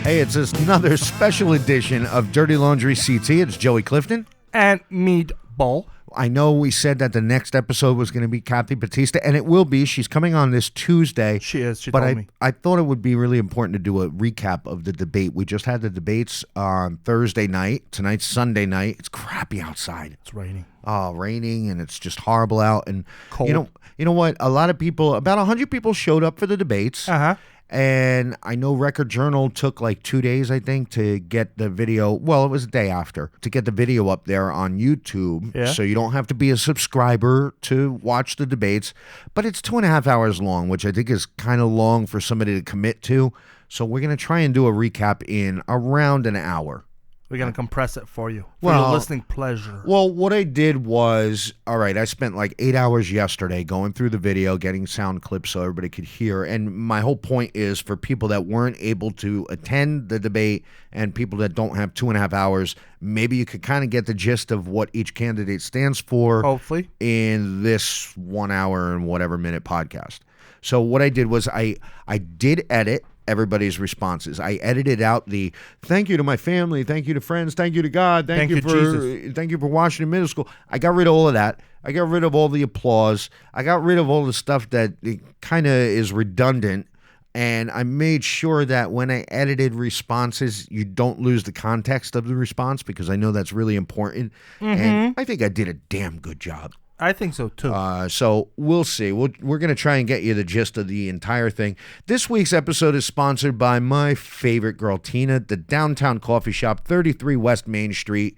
Hey, it's another special edition of Dirty Laundry CT. It's Joey Clifton. And Meatball. I know we said that the next episode was going to be Kathy Batista, and it will be. She's coming on this Tuesday. She is. She told me. I thought it would be really important to do a recap of the debate. We just had the debates on Thursday night. Tonight's Sunday night. It's crappy outside. It's raining. Oh, raining, and it's just horrible out. And cold. You know what? A lot of people, about 100 people showed up for the debates. Uh-huh. And I know Record Journal took like 2 days, I think, to get the video. Well, it was a day after to get the video up there on YouTube. Yeah. So you don't have to be a subscriber to watch the debates. But it's 2.5 hours long, which I think is kind of long for somebody to commit to. So we're going to try and do a recap in around an hour. We're going to compress it for you. For your listening pleasure. Well, what I did was, all right, I spent like 8 hours yesterday going through the video, getting sound clips so everybody could hear. And my whole point is for people that weren't able to attend the debate and people that don't have 2.5 hours, maybe you could kind of get the gist of what each candidate stands for. Hopefully. In this 1 hour and whatever minute podcast. So what I did was I did edit everybody's responses. I edited out the thank you to my family, thank you to friends, thank you to God, thank you for Washington Middle School. I got rid of all of that. I got rid of all the applause. I got rid of all the stuff that kind of is redundant. And I made sure that when I edited responses, you don't lose the context of the response because I know that's really important. Mm-hmm. And I think I did a damn good job. I think so, too. So we'll see. We're going to try and get you the gist of the entire thing. This week's episode is sponsored by my favorite girl, Tina, the Downtown Coffee Shop, 33 West Main Street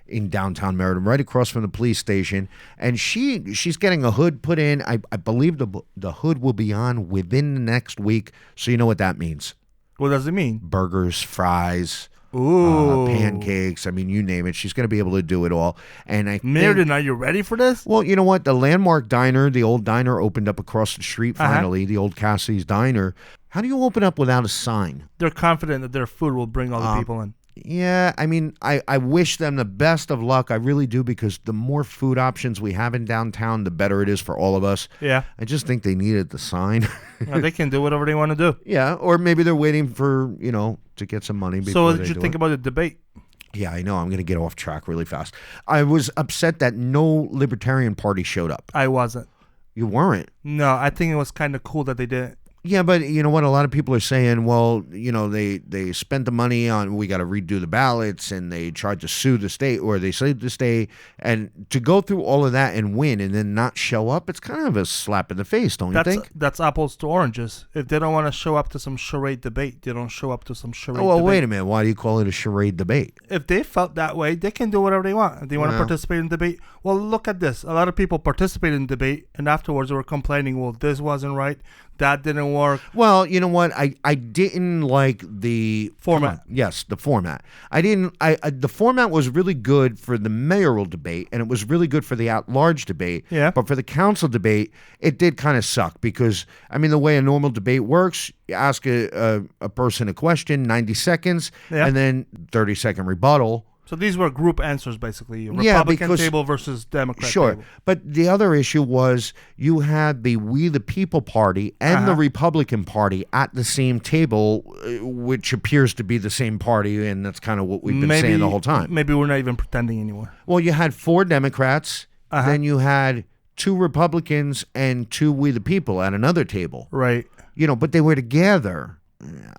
in downtown Meriden, right across from the police station. And she's getting a hood put in. I believe the hood will be on within the next week. So you know what that means. What does it mean? Burgers, fries. Ooh. Pancakes. I mean, you name it. She's going to be able to do it all. And Meriden, are you ready for this? Well, you know what? The Landmark Diner, the old diner, opened up across the street finally, the old Cassie's Diner. How do you open up without a sign? They're confident that their food will bring all the people in. Yeah, I mean, I wish them the best of luck. I really do, because the more food options we have in downtown, the better it is for all of us. Yeah. I just think they needed the sign. Well, they can do whatever they want to do. Yeah, or maybe they're waiting for, to get some money before So what they did you do think it. about the debate? Yeah, I know. I'm going to get off track really fast. I was upset that no Libertarian Party showed up. I wasn't. You weren't? No, I think it was kind of cool that they didn't. Yeah, but you know what? A lot of people are saying, well, they spent the money on, we got to redo the ballots, and they tried to sue the state, or they sued the state, and to go through all of that and win and then not show up, it's kind of a slap in the face, don't you think? That's apples to oranges. If they don't want to show up to some charade debate, they don't show up to some charade debate. Wait a minute. Why do you call it a charade debate? If they felt that way, they can do whatever they want. If they want to participate in debate, well, look at this. A lot of people participated in debate, and afterwards they were complaining, well, this wasn't right. That didn't work. Well, you know what? I didn't like the format. Yes, the format. The format was really good for the mayoral debate, and it was really good for the at-large debate. Yeah. But for the council debate, it did kind of suck because, I mean, the way a normal debate works, you ask a person a question, 90 seconds, and then 30-second rebuttal. So these were group answers, basically. Republican table versus Democrat table. But the other issue was you had the We the People Party and the Republican Party at the same table, which appears to be the same party, and that's kind of what we've been saying the whole time. Maybe we're not even pretending anymore. Well, you had 4 Democrats, then you had 2 Republicans and 2 We the People at another table. Right. But they were together.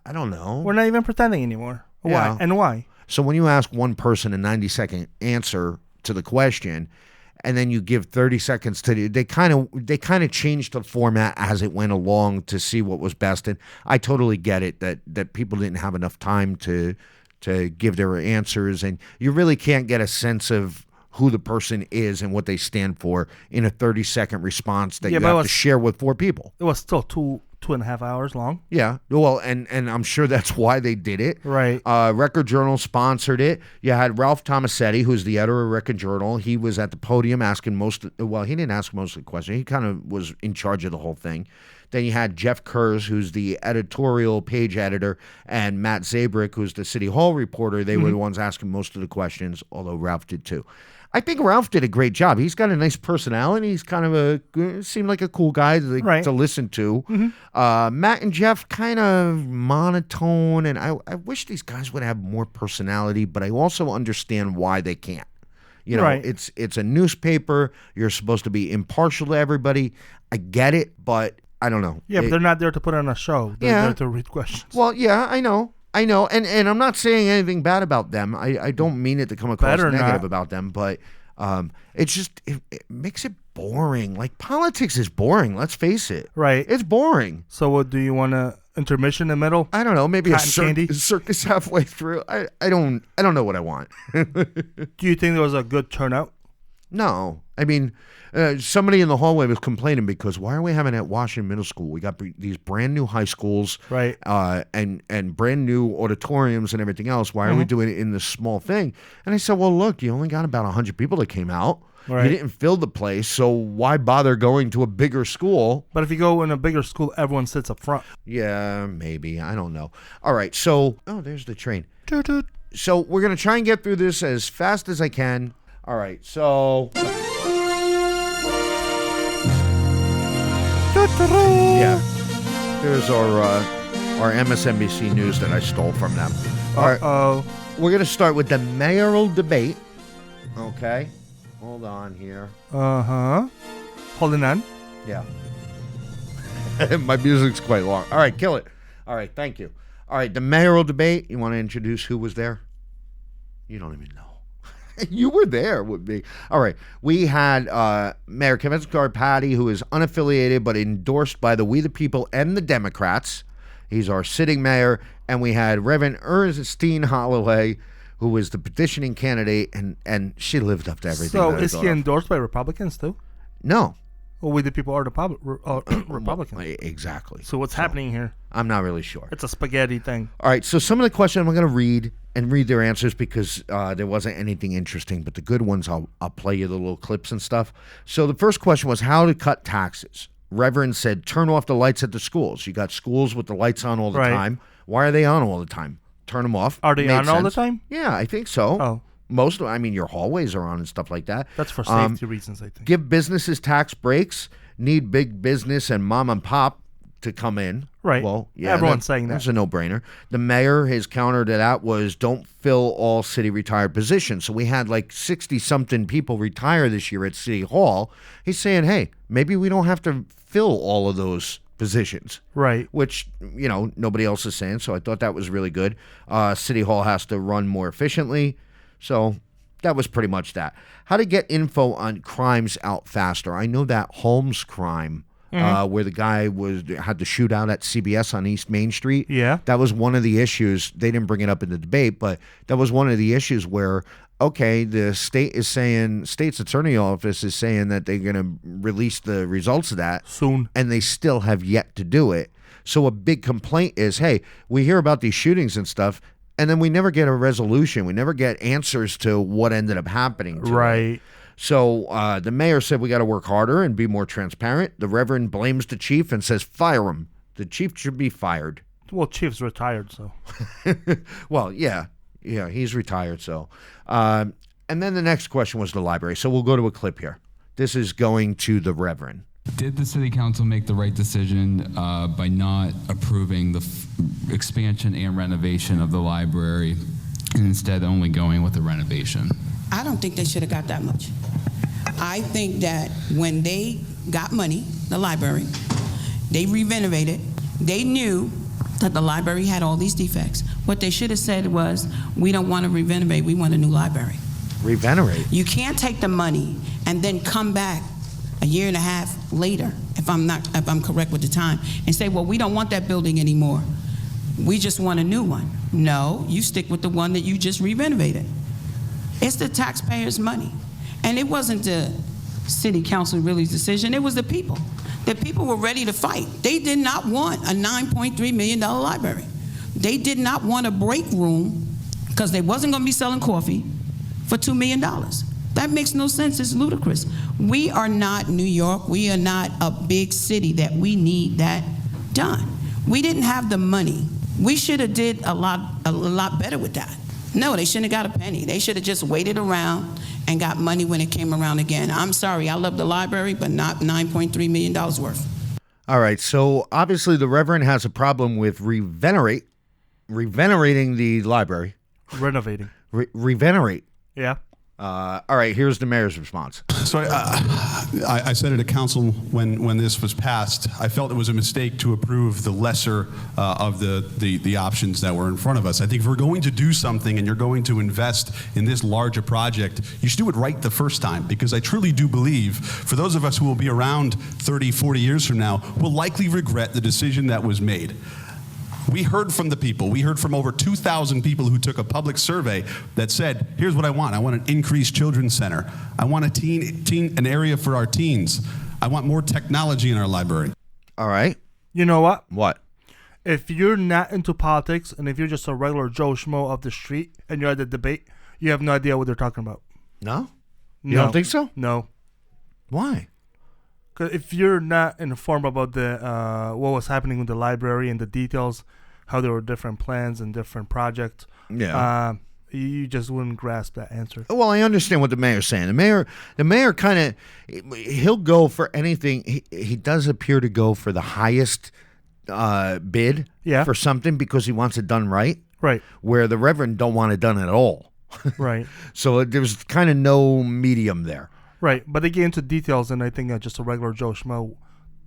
I don't know. We're not even pretending anymore. Yeah. Why? And why? So when you ask one person a 90-second answer to the question, and then you give 30 seconds to they kind of changed the format as it went along to see what was best. And I totally get it that people didn't have enough time to give their answers, and you really can't get a sense of who the person is and what they stand for in a 30-second response that you have to share with 4 people. It was still 2.5 hours long. Yeah. Well, and I'm sure that's why they did it. Right. Record Journal sponsored it. You had Ralph Tomasetti, who's the editor of Record Journal. He was at the podium asking he didn't ask most of the questions. He kind of was in charge of the whole thing. Then you had Jeff Kurz, who's the editorial page editor, and Matt Zabrick, who's the City Hall reporter. They were the ones asking most of the questions, although Ralph did too. I think Ralph did a great job. He's got a nice personality. He's kind of seemed like a cool guy to listen to. Matt and Jeff kind of monotone, and I wish these guys would have more personality, but I also understand why they can't. You know, it's a newspaper. You're supposed to be impartial to everybody. I get it, but I don't know. Yeah, but they're not there to put on a show. They're there to read questions. Well, yeah, I know. And I'm not saying anything bad about them. I don't mean it to come across negative about them, but it's just, it makes it boring. Like, politics is boring, let's face it. Right. It's boring. So what, do you want to intermission in the middle? I don't know, maybe a circus halfway through. I don't know what I want. Do you think there was a good turnout? No. I mean, somebody in the hallway was complaining because why are we having it at Washington Middle School? We got these brand new high schools, and brand new auditoriums and everything else. Why are we doing it in this small thing? And I said, well, look, you only got about 100 people that came out. Right. You didn't fill the place, so why bother going to a bigger school? But if you go in a bigger school, everyone sits up front. Yeah, maybe. I don't know. All right, so, there's the train. Toot, toot. So we're going to try and get through this as fast as I can. All right, so... Yeah, there's our MSNBC news that I stole from them. All right, we're going to start with the mayoral debate. Okay, hold on here. Holding on. Yeah. My music's quite long. All right, kill it. All right, thank you. All right, the mayoral debate. You want to introduce who was there? You don't even know. You were there with me. All right. We had Mayor Kevin Scarpati, who is unaffiliated but endorsed by the We the People and the Democrats. He's our sitting mayor. And we had Reverend Ernestine Holloway, who was the petitioning candidate, and she lived up to everything. So is he endorsed by Republicans too? No. Well, We the People are Republicans. Exactly. So what's happening here? I'm not really sure. It's a spaghetti thing. All right, so some of the questions I'm going to read their answers because there wasn't anything interesting, but the good ones, I'll play you the little clips and stuff. So the first question was how to cut taxes. Reverend said, turn off the lights at the schools. You got schools with the lights on all the time. Why are they on all the time? Turn them off. Are they on all the time? Yeah, I think so. Oh. Most of, your hallways are on and stuff like that. That's for safety reasons, I think. Give businesses tax breaks. Need big business and mom and pop to come in. Right. Well, yeah, everyone's saying that. That's a no-brainer. The mayor, his counter to that was don't fill all city retired positions. So we had like 60-something people retire this year at City Hall. He's saying, hey, maybe we don't have to fill all of those positions. Right. Which, nobody else is saying. So I thought that was really good. City Hall has to run more efficiently. So that was pretty much that. How to get info on crimes out faster. I know that Holmes crime where the guy had the shootout at CBS on East Main Street. Yeah. That was one of the issues. They didn't bring it up in the debate, but that was one of the issues where, okay, the state's attorney office is saying that they're going to release the results of that soon, and they still have yet to do it. So a big complaint is, hey, we hear about these shootings and stuff, and then we never get a resolution. We never get answers to what ended up happening. Right. So the mayor said we got to work harder and be more transparent. The Reverend blames the chief and says fire him. The chief should be fired. Well, chief's retired, so. Well, yeah, he's retired, so. And then the next question was the library. So we'll go to a clip here. This is going to the Reverend. Did the city council make the right decision by not approving the expansion and renovation of the library and instead only going with the renovation? I don't think they should have got that much. I think that when they got money, the library, they re-renovated. They knew that the library had all these defects. What they should have said was, we don't want to re-renovate, we want a new library. Revenerate? You can't take the money and then come back a year and a half later, if I'm correct with the time, and say, well, we don't want that building anymore. We just want a new one. No, you stick with the one that you just re-renovated. It's the taxpayers' money. And it wasn't the city council really's decision, it was the people. The people were ready to fight. They did not want a $9.3 million library. They did not want a break room because they wasn't going to be selling coffee for $2 million. That makes no sense. It's ludicrous. We are not New York. We are not a big city that we need that done. We didn't have the money. We should have did a lot better with that. No, they shouldn't have got a penny. They should have just waited around and got money when it came around again. I'm sorry, I love the library, but not $9.3 million worth. All right, so obviously the Reverend has a problem with revenerating the library. Renovating. Revenerate. Yeah. All right, here's the mayor's response. So I said it at council when this was passed. I felt it was a mistake to approve the lesser of the options that were in front of us. I think if we're going to do something and you're going to invest in this larger project, you should do it right the first time, because I truly do believe for those of us who will be around 30, 40 years from now, will likely regret the decision that was made. We heard from the people. We heard from over 2,000 people who took a public survey that said, here's what I want. I want an increased children's center. I want an area for our teens. I want more technology in our library. All right. You know what? What? If you're not into politics and if you're just a regular Joe Schmo of the street and you're at the debate, you have no idea what they're talking about. No? You don't think so? No. Why? Because if you're not informed about the what was happening with the library and the details, how there were different plans and different projects, you just wouldn't grasp that answer. Well, I understand what the mayor's saying. The mayor kind of, he'll go for anything. He does appear to go for the highest bid for something because he wants it done right. Right. Where the Reverend don't want it done at all. Right. So there's kind of no medium there. Right, but they get into details, and I think just a regular Joe Schmo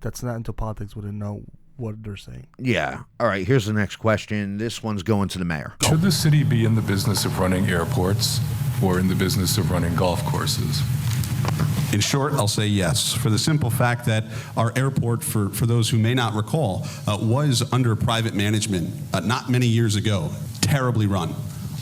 that's not into politics wouldn't know what they're saying. Yeah. All right, here's the next question. This one's going to the mayor. Should the city be in the business of running airports or in the business of running golf courses? In short, I'll say yes, for the simple fact that our airport, for those who may not recall, was under private management not many years ago, terribly run.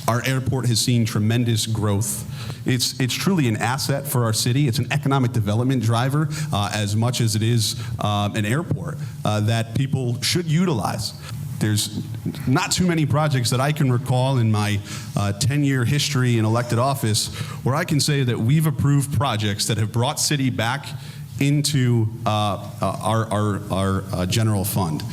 Our airport has seen tremendous growth. It's truly an asset for our city. It's an economic development driver as much as it is an airport that people should utilize. There's not too many projects that I can recall in my 10-year history in elected office where I can say that we've approved projects that have brought city back into our general fund.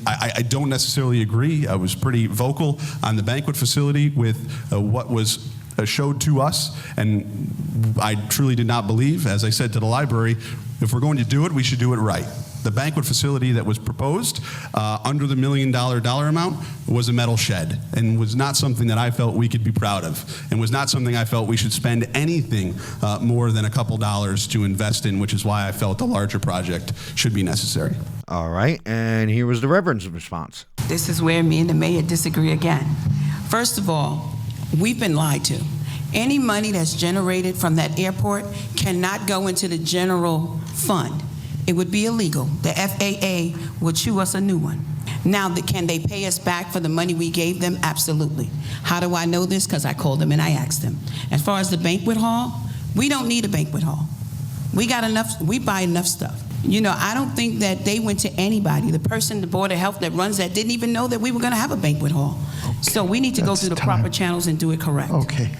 I don't necessarily agree. I was pretty vocal on the banquet facility with what was showed to us, and I truly did not believe, as I said to the library, if we're going to do it, we should do it right. The banquet facility that was proposed under the $1 million amount was a metal shed and was not something that I felt we could be proud of, and was not something I felt we should spend anything more than a couple dollars to invest in, which is why I felt a larger project should be necessary. All right, and here was the Reverend's response. This is where me and the mayor disagree again. First of all, we've been lied to. Any money that's generated from that airport cannot go into the general fund. It would be illegal. The FAA would chew us a new one. Now, can they pay us back for the money we gave them? Absolutely. How do I know this? Because I called them and I asked them. As far as the banquet hall, we don't need a banquet hall. We got enough, we buy enough stuff. You know, I don't think that they went to anybody. The person, the Board of Health that runs that didn't even know that we were going to have a banquet hall. Okay. So we need to go through the proper channels and do it correct. Okay.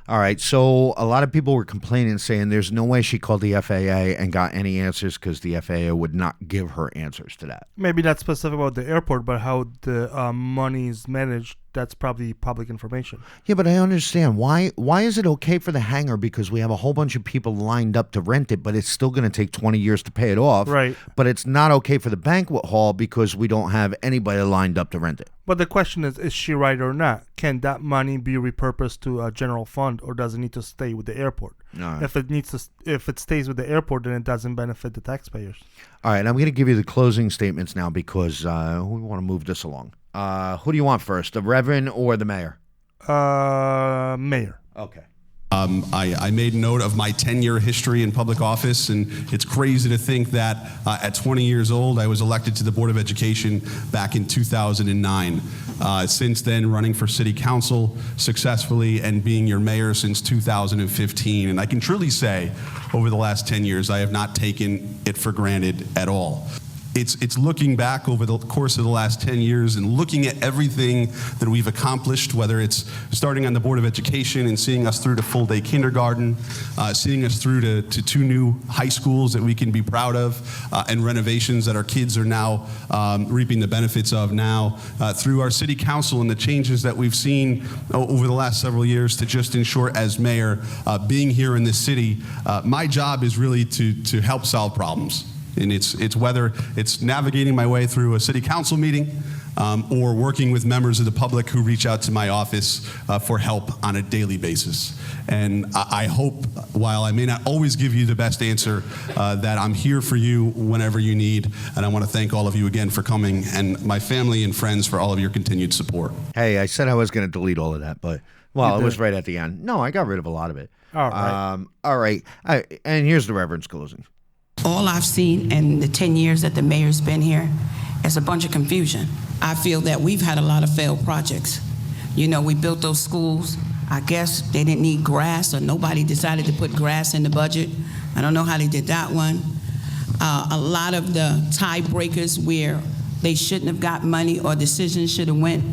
All right, so a lot of people were complaining, saying there's no way she called the FAA and got any answers because the FAA would not give her answers to that. Maybe not specific about the airport, but how the money is managed, that's probably public information. Yeah, but I understand. Why is it okay for the hangar because we have a whole bunch of people lined up to rent it, but it's still going to take 20 years to pay it off? Right. But it's not okay for the banquet hall because we don't have anybody lined up to rent it. But the question is she right or not? Can that money be repurposed to a general fund, or does it need to stay with the airport? Right. If it stays with the airport, then it doesn't benefit the taxpayers. All right, I'm going to give you the closing statements now because we want to move this along. Who do you want first, the Reverend or the mayor? Mayor. Okay. I made note of my 10-year history in public office, and it's crazy to think that at 20 years old, I was elected to the Board of Education back in 2009. Since then, running for city council successfully and being your mayor since 2015. And I can truly say, over the last 10 years, I have not taken it for granted at all. It's looking back over the course of the last 10 years and looking at everything that we've accomplished, whether it's starting on the Board of Education and seeing us through to full-day kindergarten, seeing us through to 2 new high schools that we can be proud of, and renovations that our kids are now reaping the benefits of now, through our city council and the changes that we've seen over the last several years to just ensure, as mayor, being here in this city, my job is really to help solve problems. And it's whether it's navigating my way through a city council meeting or working with members of the public who reach out to my office for help on a daily basis. And I hope, while I may not always give you the best answer, that I'm here for you whenever you need. And I want to thank all of you again for coming, and my family and friends for all of your continued support. Hey, I said I was going to delete all of that, but, well, it was right at the end. No, I got rid of a lot of it. All right. All right. And here's the Reverend's closing. All I've seen in the 10 years that the mayor's been here is a bunch of confusion. I feel that we've had a lot of failed projects. You know, we built those schools. I guess they didn't need grass, or nobody decided to put grass in the budget. I don't know how they did that one. A lot of the tiebreakers where they shouldn't have got money or decisions should have went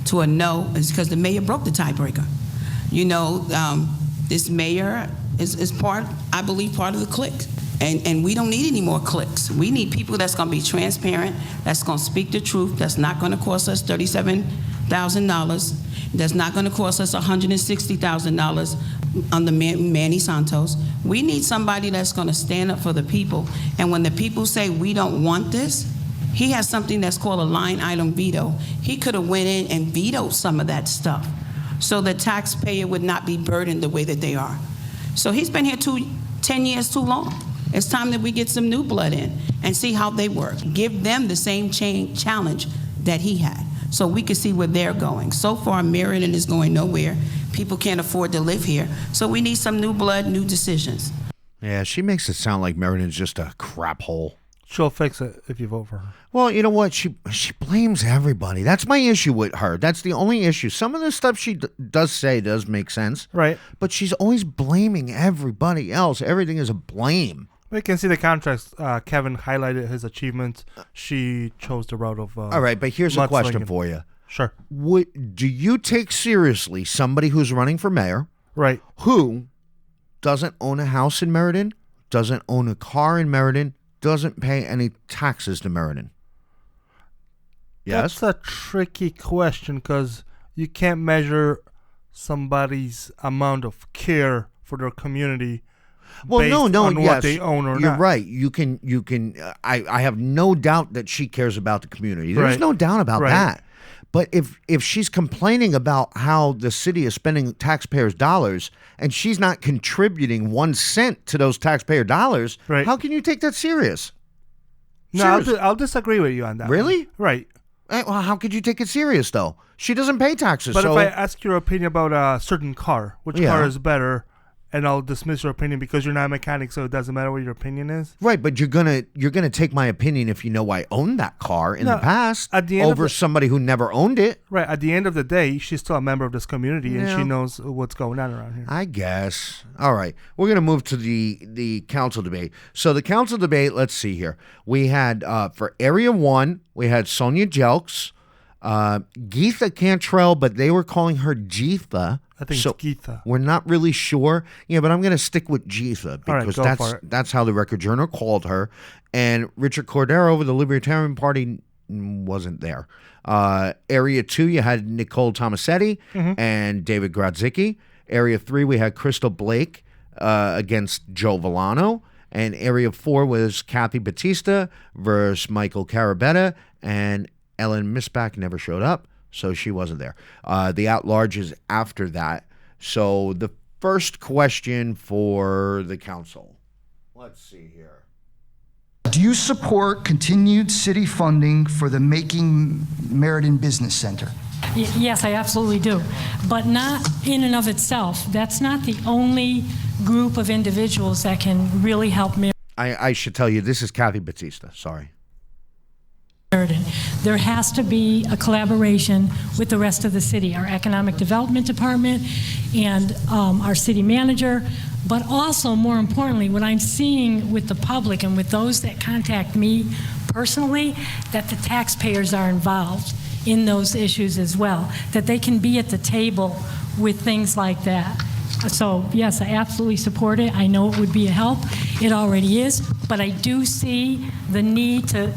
to a no is because the mayor broke the tiebreaker. You know, this mayor is part, I believe, part of the clique. And we don't need any more cliques. We need people that's going to be transparent, that's going to speak the truth, that's not going to cost us $37,000, that's not going to cost us $160,000 under Manny Santos. We need somebody that's going to stand up for the people. And when the people say we don't want this, he has something that's called a line item veto. He could have went in and vetoed some of that stuff so the taxpayer would not be burdened the way that they are. So he's been here 10 years too long. It's time that we get some new blood in and see how they work. Give them the same challenge that he had so we can see where they're going. So far, Meriden is going nowhere. People can't afford to live here. So we need some new blood, new decisions. Yeah, she makes it sound like Meriden's just a crap hole. She'll fix it if you vote for her. Well, you know what? She blames everybody. That's my issue with her. That's the only issue. Some of the stuff she does say does make sense. Right. But she's always blaming everybody else. Everything is a blame. We can see the contrast. Kevin highlighted his achievements. She chose the route of all right, but here's a question for you. Sure. Do you take seriously somebody who's running for mayor, right, who doesn't own a house in Meriden, doesn't own a car in Meriden, doesn't pay any taxes to Meriden? Yes? That's a tricky question because you can't measure somebody's amount of care for their community based on what they own or not. You're right. You can. I have no doubt that she cares about the community. There's no doubt about that. But if she's complaining about how the city is spending taxpayers' dollars and she's not contributing 1 cent to those taxpayer dollars, how can you take that serious? No, I'll disagree with you on that. Really? Right. Well, how could you take it serious, though? She doesn't pay taxes. But if I ask your opinion about a certain car, which car is better, and I'll dismiss your opinion because you're not a mechanic, so it doesn't matter what your opinion is. Right, but you're gonna take my opinion if you know I owned that car in the past over somebody who never owned it. Right. At the end of the day, she's still a member of this community, and she knows what's going on around here. I guess. All right, we're gonna move to the council debate. So the council debate. Let's see here. We had for Area 1, we had Sonia Jelks, Geetha Cantrell, but they were calling her Geetha. I think it's Geetha. We're not really sure. Yeah, but I'm going to stick with Geetha because that's how the Record Journal called her. And Richard Cordero with the Libertarian Party wasn't there. Area 2, you had Nicole Tomasetti and David Grodzicki. Area 3, we had Crystal Blake against Joe Villano. And Area 4 was Kathy Batista versus Michael Carabetta. And Ellen Misbach never showed up, so she wasn't there. The at-large is after that. So the first question for the council. Let's see here. Do you support continued city funding for the Making Meriden Business Center? Yes, I absolutely do. But not in and of itself. That's not the only group of individuals that can really help Meriden. I should tell you, this is Kathy Batista. Sorry. There has to be a collaboration with the rest of the city, our economic development department and our city manager, but also more importantly, what I'm seeing with the public and with those that contact me personally that the taxpayers are involved in those issues as well, that they can be at the table with things like that. So yes, I absolutely support it. I know it would be a help. It already is, but I do see the need to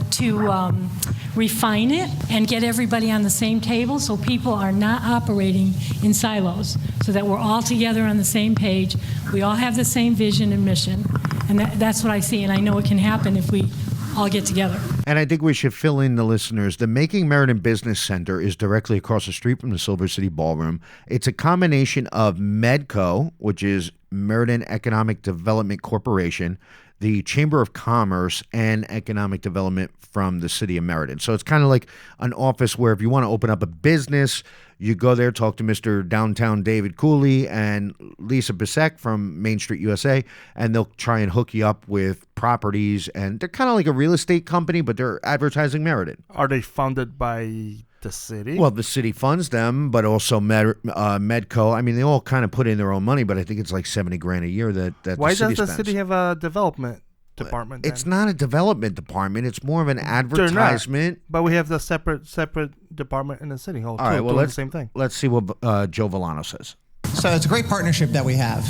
refine it and get everybody on the same table so people are not operating in silos, so that we're all together on the same page. We all have the same vision and mission, and that's what I see, and I know it can happen if we all get together. And I think we should fill in the listeners. The Making Meriden Business Center is directly across the street from the Silver City Ballroom. It's a combination of MEDCO, which is Meriden Economic Development Corporation, the Chamber of Commerce, and Economic Development from the City of Meriden. So it's kind of like an office where if you want to open up a business, you go there, talk to Mr. Downtown David Cooley and Lisa Bisek from Main Street USA, and they'll try and hook you up with properties. And they're kind of like a real estate company, but they're advertising Meriden. Are they funded by the city? Well, the city funds them, but also Medco. I mean, they all kind of put in their own money, but I think it's like $70,000 a year that Why the city does the spends. city have a development department? It's then? not a development department. It's more of an advertisement. But we have the separate department in the city hall. All right, well, doing the same thing. Let's see what Joe Villano says. So it's a great partnership that we have.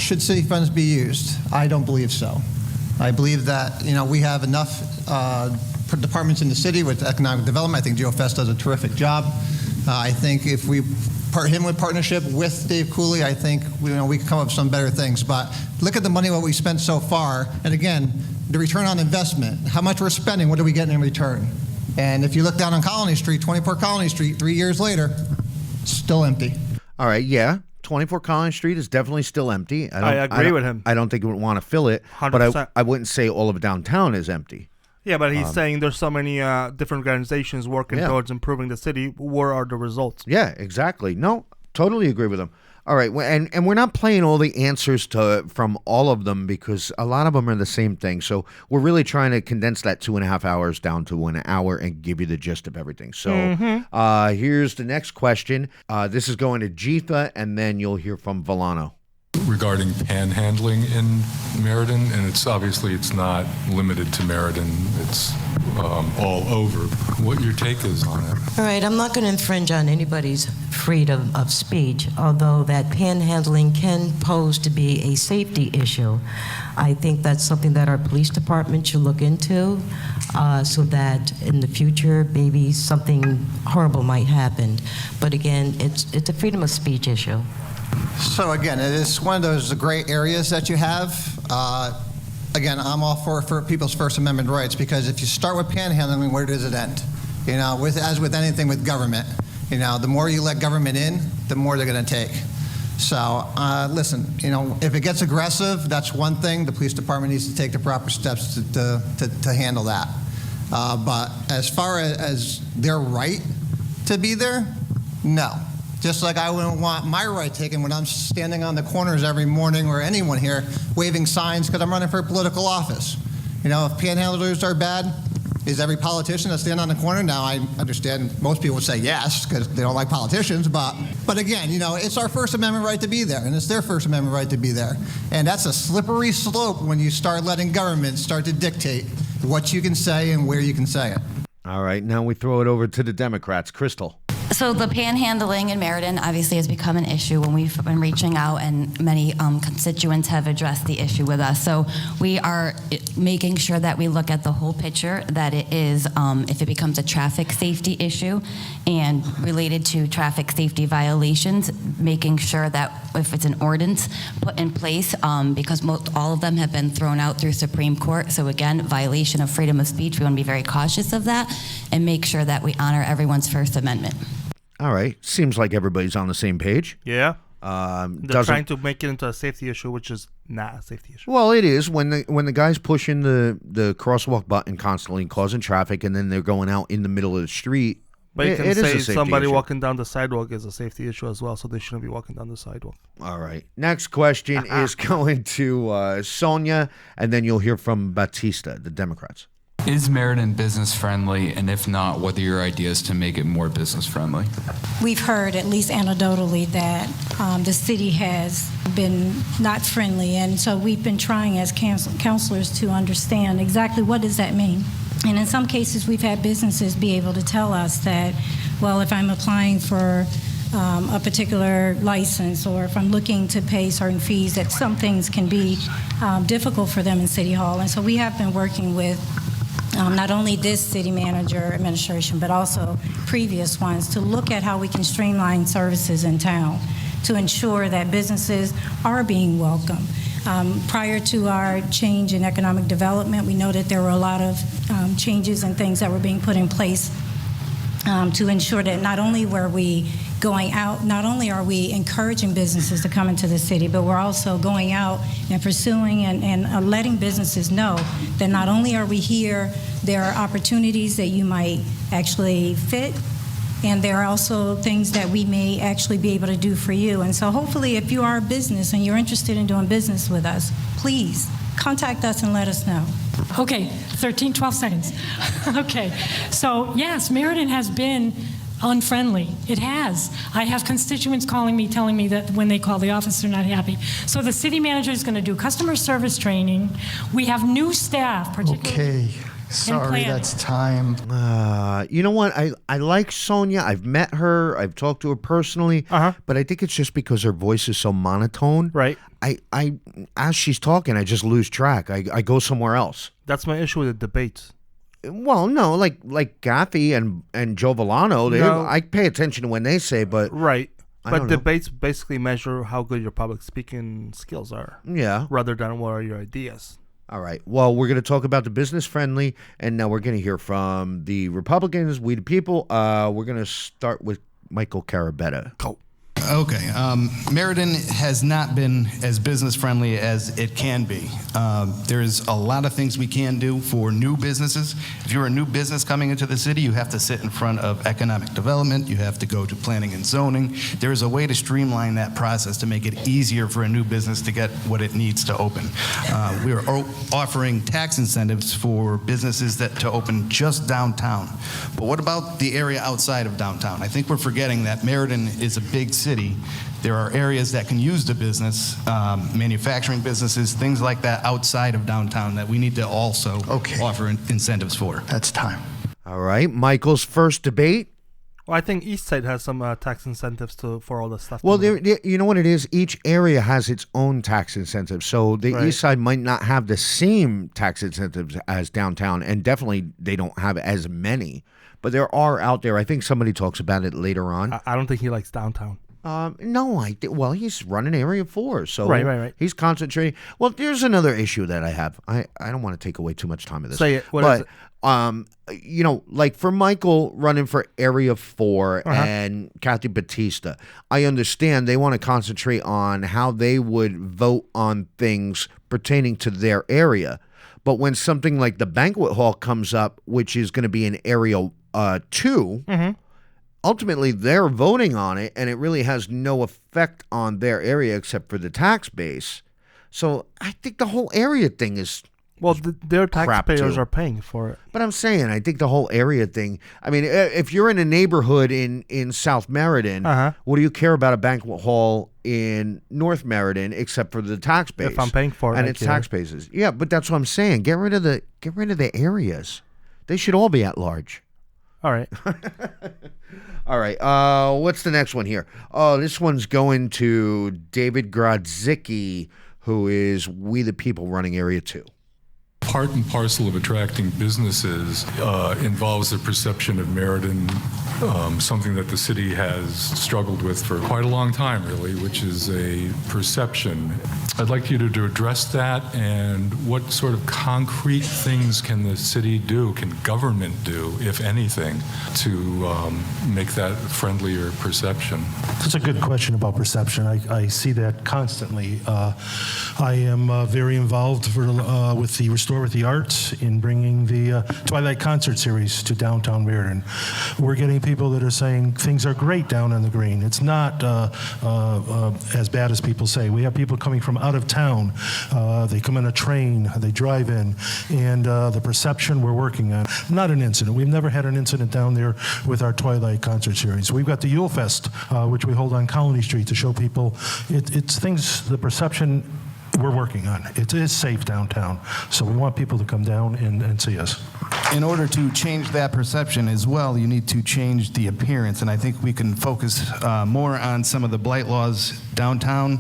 Should city funds be used? I don't believe so. I believe that we have enough departments in the city with economic development. I think Joe Fest does a terrific job. I think if we him with partnership with Dave Cooley, I think we can come up with some better things. But look at the money what we spent so far, and again, the return on investment. How much we're spending? What are we getting in return? And if you look down on Colony Street, 24 Colony Street, 3 years later, still empty. All right, yeah. 24 Collins Street is definitely still empty. I agree with him. I don't think we would want to fill it, 100%. but I wouldn't say all of downtown is empty. Yeah, but he's saying there's so many different organizations working towards improving the city. Where are the results? Yeah, exactly. No, totally agree with him. All right, and we're not playing all the answers from all of them because a lot of them are the same thing. So we're really trying to condense that 2.5 hours down to 1 hour and give you the gist of everything. So here's the next question. This is going to Jeetha, and then you'll hear from Villano. Regarding panhandling in Meriden, and it's not limited to Meriden, it's all over. What your take is on it? All right, I'm not going to infringe on anybody's freedom of speech, although that panhandling can pose to be a safety issue. I think that's something that our police department should look into so that in the future maybe something horrible might happen. But again, it's a freedom of speech issue. So again, it is one of those gray areas that you have. Again, I'm all for people's First Amendment rights because if you start with panhandling, where does it end? As with anything with government, the more you let government in, the more they're going to take. So listen, if it gets aggressive, that's one thing. The police department needs to take the proper steps to handle that. But as far as their right to be there, no. Just like I wouldn't want my right taken when I'm standing on the corners every morning or anyone here waving signs because I'm running for political office. If panhandlers are bad, is every politician that stand on the corner? Now, I understand most people would say yes because they don't like politicians, but again, it's our First Amendment right to be there, and it's their First Amendment right to be there. And that's a slippery slope when you start letting government start to dictate what you can say and where you can say it. All right, now we throw it over to the Democrats. Crystal. So the panhandling in Meriden obviously has become an issue when we've been reaching out, and many constituents have addressed the issue with us. So we are making sure that we look at the whole picture, that it is, if it becomes a traffic safety issue and related to traffic safety violations, making sure that if it's an ordinance put in place, because all of them have been thrown out through Supreme Court. So again, violation of freedom of speech, we want to be very cautious of that and make sure that we honor everyone's First Amendment. All right. Seems like everybody's on the same page. Yeah. They're trying to make it into a safety issue, which is not a safety issue. Well, it is when the guy's pushing the crosswalk button constantly, causing traffic, and then they're going out in the middle of the street. But you can say somebody walking down the sidewalk is a safety issue as well, so they shouldn't be walking down the sidewalk. All right. Next question is going to Sonia, and then you'll hear from Batista, the Democrats. Is Meriden business friendly? And if not, what are your ideas to make it more business friendly? We've heard, at least anecdotally, that the city has been not friendly. And so we've been trying as counselors to understand exactly what does that mean. And in some cases, we've had businesses be able to tell us that, well, if I'm applying for a particular license, or if I'm looking to pay certain fees, that some things can be difficult for them in City Hall. And so we have been working with not only this city manager administration, but also previous ones, to look at how we can streamline services in town to ensure that businesses are being welcome. Prior to our change in economic development, we know that there were a lot of changes and things that were being put in place to ensure that not only were we going out, not only are we encouraging businesses to come into the city, but we're also going out and pursuing and letting businesses know that not only are we here, there are opportunities that you might actually fit, and there are also things that we may actually be able to do for you. And so hopefully, if you are a business and you're interested in doing business with us, please contact us and let us know. Okay, 12 seconds. Okay, so yes, Meriden has been unfriendly. It has. I have constituents calling me, telling me that when they call the office, they're not happy. So the city manager is going to do customer service training. We have new staff, particularly. Okay. Sorry, that's time. You know what? I like Sonia. I've met her. I've talked to her personally. But I think it's just because her voice is so monotone. Right. I as she's talking, I just lose track. I go somewhere else. That's my issue with the debates. Well, no, like Kathy and Joe Villano, I pay attention to when they say, but right. But debates basically measure how good your public speaking skills are. Yeah. Rather than what are your ideas. All right. Well, we're going to talk about the business friendly, and now we're going to hear from the Republicans, We the People. We're going to start with Michael Carabetta. Go. Okay. Meriden has not been as business friendly as it can be. There's a lot of things we can do for new businesses. If you're a new business coming into the city, you have to sit in front of economic development. You have to go to planning and zoning. There's a way to streamline that process to make it easier for a new business to get what it needs to open. We are offering tax incentives for businesses to open just downtown. But what about the area outside of downtown? I think we're forgetting that Meriden is a big city. There are areas that can use the business, manufacturing businesses, things like that outside of downtown that we need to also offer incentives for. That's time. All right. Michael's first debate. Well, I think East Side has some tax incentives for all the stuff. Well, you know what it is? Each area has its own tax incentives. So the East Side might not have the same tax incentives as downtown, and definitely they don't have as many. But there are out there. I think somebody talks about it later on. I don't think he likes downtown. No, well, he's running Area 4, so right. He's concentrating. Well, there's another issue that I have. I don't want to take away too much time of this. Say it. What is it? You know, like for Michael running for Area 4 and Kathy Batista, I understand they want to concentrate on how they would vote on things pertaining to their area. But when something like the banquet hall comes up, which is going to be in Area 2, ultimately they're voting on it, and it really has no effect on their area except for the tax base. So I think the whole area thing is their taxpayers are paying for it. But I'm saying, I think the whole area thing, I mean, if you're in a neighborhood in South Meriden, what do you care about a banquet hall in North Meriden except for the tax base? If I'm paying for it, and it's tax bases. Yeah, but that's what I'm saying. Get rid of the areas. They should all be at large. All right. All right. What's the next one here? Oh, this one's going to David Grodzicki, who is We the People running Area 2. Part and parcel of attracting businesses involves the perception of Meriden, something that the city has struggled with for quite a long time, really, which is a perception. I'd like you to address that, and what sort of concrete things can the city do, can government do, if anything, to make that friendlier perception? That's a good question about perception. I see that constantly. I am very involved with the Restore with the Arts in bringing the Twilight Concert Series to downtown Meriden. We're getting people that are saying things are great down on the green. It's not as bad as people say. We have people coming from out of town. They come on a train, they drive in, and the perception we're working on. Not an incident. We've never had an incident down there with our Twilight Concert Series. We've got the Yule Fest, which we hold on Colony Street to show people it's things, the perception we're working on. It is safe downtown, so we want people to come down and see us. in order to change that perception as well, you need to change the appearance. And I think we can focus more on some of the blight laws downtown,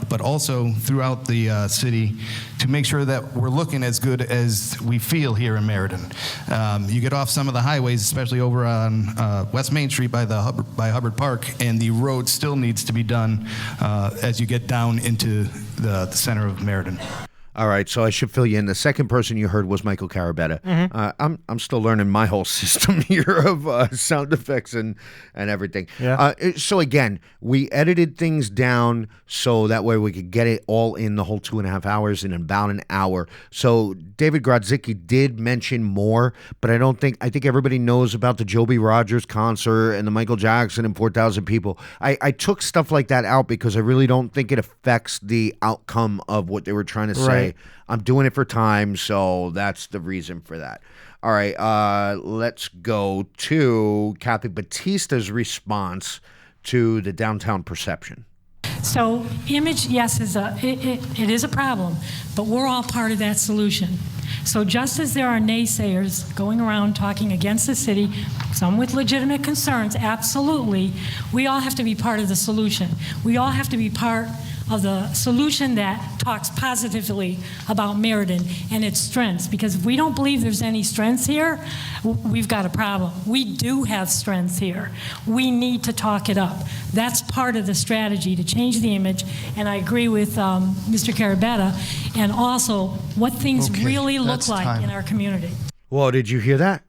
but also throughout the city to make sure that we're looking as good as we feel here in Meriden. You get off some of the highways, especially over on West Main Street by Hubbard Park, and the road still needs to be done as you get down into the center of Meriden. All right, so I should fill you in. The second person you heard was Michael Carabetta. Mm-hmm. I'm still learning my whole system here of sound effects and everything. Yeah. So again, we edited things down so that way we could get it all in the whole 2.5 hours in about an hour. So David Grodzicki did mention more, but I think everybody knows about the Joby Rogers concert and the Michael Jackson and 4,000 people. I took stuff like that out because I really don't think it affects the outcome of what they were trying to say. Right. I'm doing it for time, so that's the reason for that. All right, let's go to Kathy Batista's response to the downtown perception. So image, yes, it is a problem, but we're all part of that solution. So just as there are naysayers going around talking against the city, some with legitimate concerns, absolutely, we all have to be part of the solution. We all have to be part of the solution that talks positively about Meriden and its strengths, because if we don't believe there's any strengths here, we've got a problem. We do have strengths here. We need to talk it up. That's part of the strategy to change the image, and I agree with Mr. Carabetta, and also what things really look like in our community. Well, did you hear that?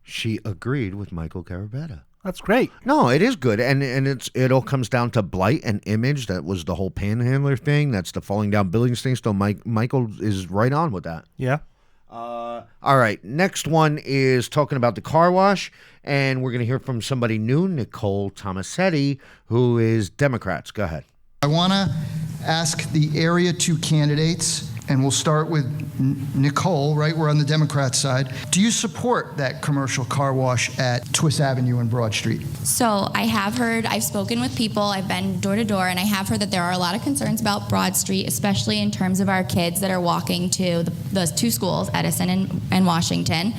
She agreed with Michael Carabetta. That's great. No, it is good, and it all comes down to blight and image. That was the whole panhandler thing. That's the falling down buildings thing. So Michael is right on with that. Yeah. All right, next one is talking about the car wash, and we're going to hear from somebody new, Nicole Tomasetti, who is Democrats. Go ahead. I want to ask the Area 2 candidates, and we'll start with Nicole, right? We're on the Democrat side. Do you support that commercial car wash at Twist Avenue and Broad Street? So I have heard, I've spoken with people, I've been door to door, and I have heard that there are a lot of concerns about Broad Street, especially in terms of our kids that are walking to those two schools, Edison and Washington.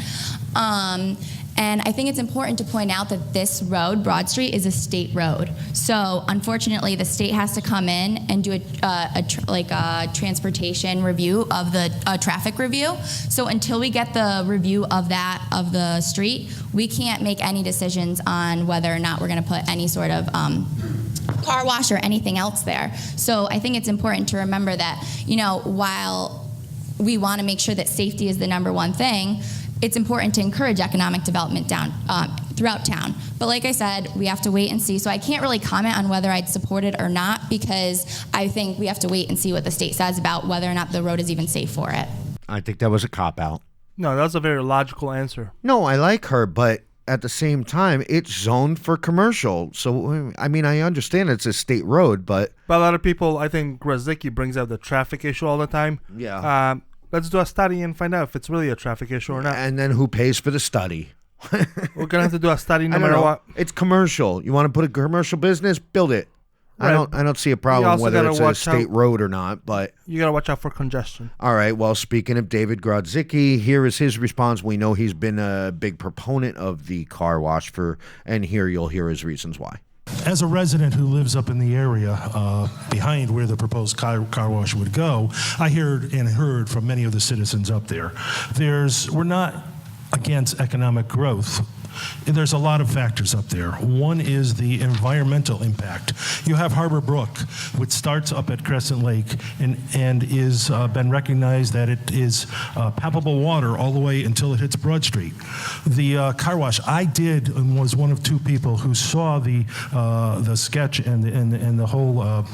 And I think it's important to point out that this road, Broad Street, is a state road. So unfortunately, the state has to come in and do a transportation review of the traffic review. So until we get the review of that, of the street, we can't make any decisions on whether or not we're going to put any sort of car wash or anything else there. So I think it's important to remember that, while we want to make sure that safety is the number one thing, it's important to encourage economic development throughout town. But like I said, we have to wait and see. So I can't really comment on whether I'd support it or not, because I think we have to wait and see what the state says about whether or not the road is even safe for it. I think that was a cop-out. No, that was a very logical answer. No, I like her, but at the same time, it's zoned for commercial. So, I mean, I understand it's a state road, but a lot of people, I think Grodzicki brings up the traffic issue all the time. Yeah. Let's do a study and find out if it's really a traffic issue or not. And then who pays for the study? We're going to have to do a study no matter what. It's commercial. You want to put a commercial business? Build it. Right. I don't see a problem whether it's a state road or not, but you got to watch out for congestion. All right. Well, speaking of David Grodzicki, here is his response. We know he's been a big proponent of the car wash and here you'll hear his reasons why. As a resident who lives up in the area behind where the proposed car wash would go, I heard from many of the citizens up there. We're not against economic growth. There's a lot of factors up there. One is the environmental impact. You have Harbor Brook, which starts up at Crescent Lake and is been recognized that it is palpable water all the way until it hits Broad Street. The car wash, I did and was one of two people who saw the sketch and the whole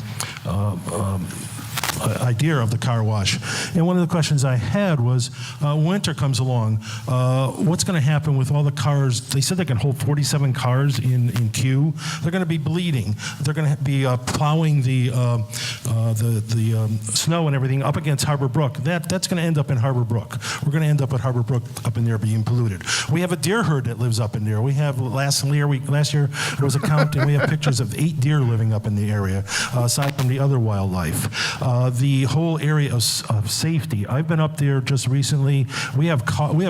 idea of the car wash. And one of the questions I had was, winter comes along, what's going to happen with all the cars? They said they can hold 47 cars in queue. They're going to be bleeding. They're going to be plowing the snow and everything up against Harbor Brook. That's going to end up in Harbor Brook. We're going to end up at Harbor Brook up in there being polluted. We have a deer herd that lives up in there. We have last year there was a count, and we have pictures of 8 deer living up in the area, aside from the other wildlife. The whole area of safety. I've been up there just recently. We have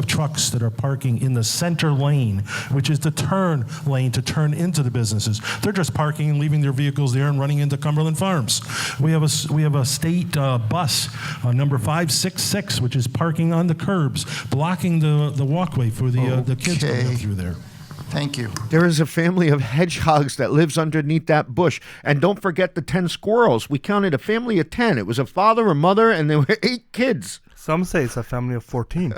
trucks that are parking in the center lane, which is the turn lane to turn into the businesses. They're just parking and leaving their vehicles there and running into Cumberland Farms. We have a state bus, number 566, which is parking on the curbs, blocking the walkway for the kids going through there. Thank you. There is a family of hedgehogs that lives underneath that bush. And don't forget the 10 squirrels. We counted a family of 10. It was a father, a mother, and there were 8 kids. Some say it's a family of 14.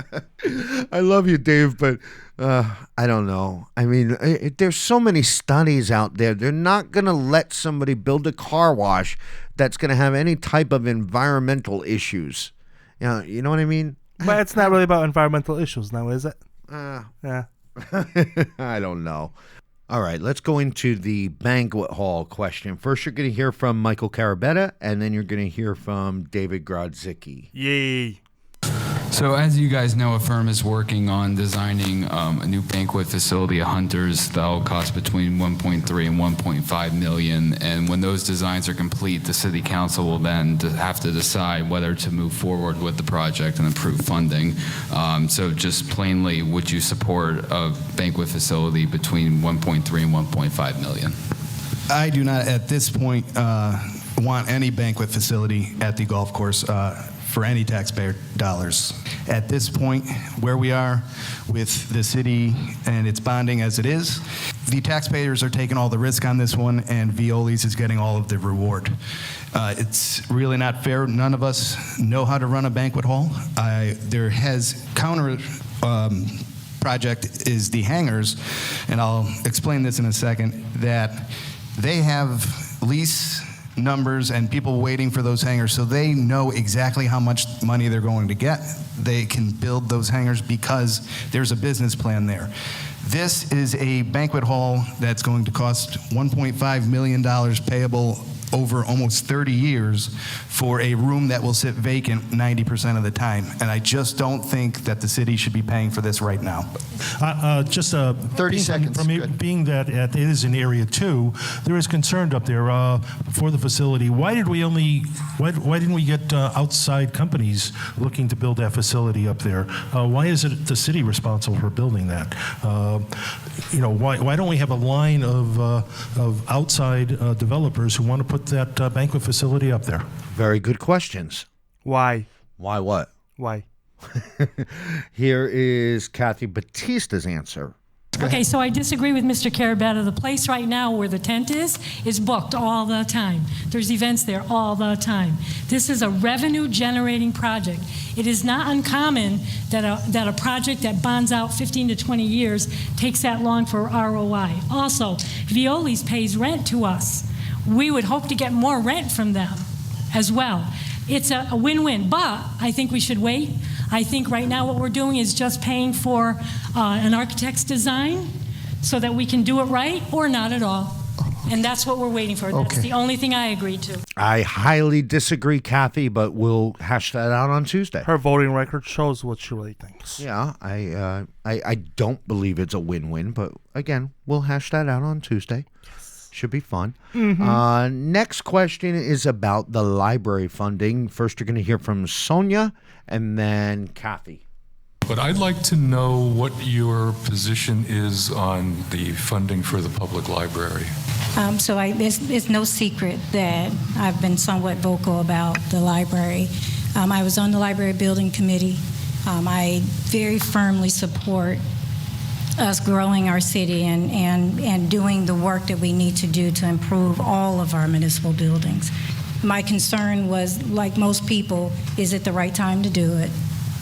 I love you, Dave, but I don't know. I mean, there's so many studies out there. They're not going to let somebody build a car wash that's going to have any type of environmental issues. You know what I mean? But it's not really about environmental issues now, is it? Yeah. I don't know. All right, let's go into the banquet hall question. First, you're going to hear from Michael Carabetta, and then you're going to hear from David Grodzicki. Yay. So as you guys know, a firm is working on designing a new banquet facility at Hunters that will cost between $1.3 and $1.5 million. And when those designs are complete, the city council will then have to decide whether to move forward with the project and approve funding. So just plainly, would you support a banquet facility between $1.3 and $1.5 million? I do not at this point want any banquet facility at the golf course for any taxpayer dollars. At this point, where we are with the city and its bonding as it is, the taxpayers are taking all the risk on this one, and Violi's is getting all of the reward. It's really not fair. None of us know how to run a banquet hall. There has counter project is the hangars, and I'll explain this in a second, that they have lease numbers and people waiting for those hangars, so they know exactly how much money they're going to get. They can build those hangars because there's a business plan there. This is a banquet hall that's going to cost $1.5 million payable over almost 30 years for a room that will sit vacant 90% of the time. And I just don't think that the city should be paying for this right now. Just 30 seconds. Being that it is in Area 2, there is concern up there for the facility. Why didn't we get outside companies looking to build that facility up there? Why is it the city responsible for building that? Why don't we have a line of outside developers who want to put that banquet facility up there? Very good questions. Why? Why what? Why? Here is Kathy Batista's answer. Okay, so I disagree with Mr. Carabetta. The place right now where the tent is booked all the time. There's events there all the time. This is a revenue-generating project. It is not uncommon that a project that bonds out 15 to 20 years takes that long for ROI. Also, Violi's pays rent to us. We would hope to get more rent from them as well. It's a win-win, but I think we should wait. I think right now what we're doing is just paying for an architect's design so that we can do it right or not at all. And that's what we're waiting for. That's the only thing I agreed to. I highly disagree, Kathy, but we'll hash that out on Tuesday. Her voting record shows what she really thinks. Yeah, I don't believe it's a win-win, but again, we'll hash that out on Tuesday. Should be fun. Mm-hmm. Next question is about the library funding. First, you're going to hear from Sonia and then Kathy. But I'd like to know what your position is on the funding for the public library. It's no secret that I've been somewhat vocal about the library. I was on the library building committee. I very firmly support us growing our city and doing the work that we need to do to improve all of our municipal buildings. My concern was, like most people, is it the right time to do it?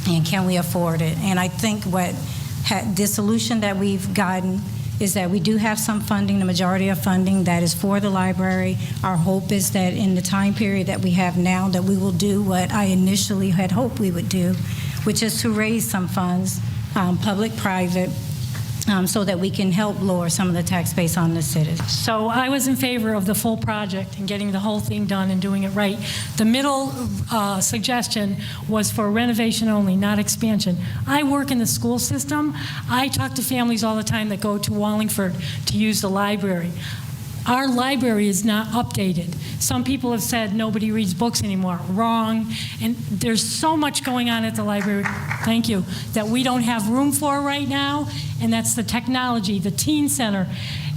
And can we afford it? And I think the solution that we've gotten is that we do have some funding, the majority of funding that is for the library. Our hope is that in the time period that we have now, that we will do what I initially had hoped we would do, which is to raise some funds, public-private, so that we can help lower some of the tax base on the city. So I was in favor of the full project and getting the whole thing done and doing it right. The middle suggestion was for renovation only, not expansion. I work in the school system. I talk to families all the time that go to Wallingford to use the library. Our library is not updated. Some people have said nobody reads books anymore. Wrong. And there's so much going on at the library, thank you, that we don't have room for right now, and that's the technology, the teen center.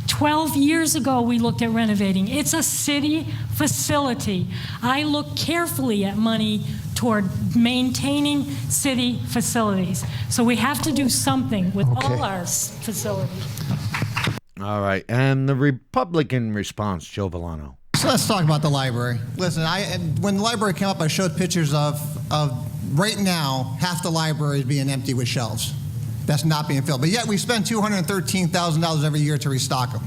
12 years ago, we looked at renovating. It's a city facility. I look carefully at money toward maintaining city facilities. So we have to do something with all our facilities. All right, and the Republican response, Joe Villano. So let's talk about the library. Listen, when the library came up, I showed pictures of right now, half the library is being empty with shelves. That's not being filled. But yet we spend $213,000 every year to restock them.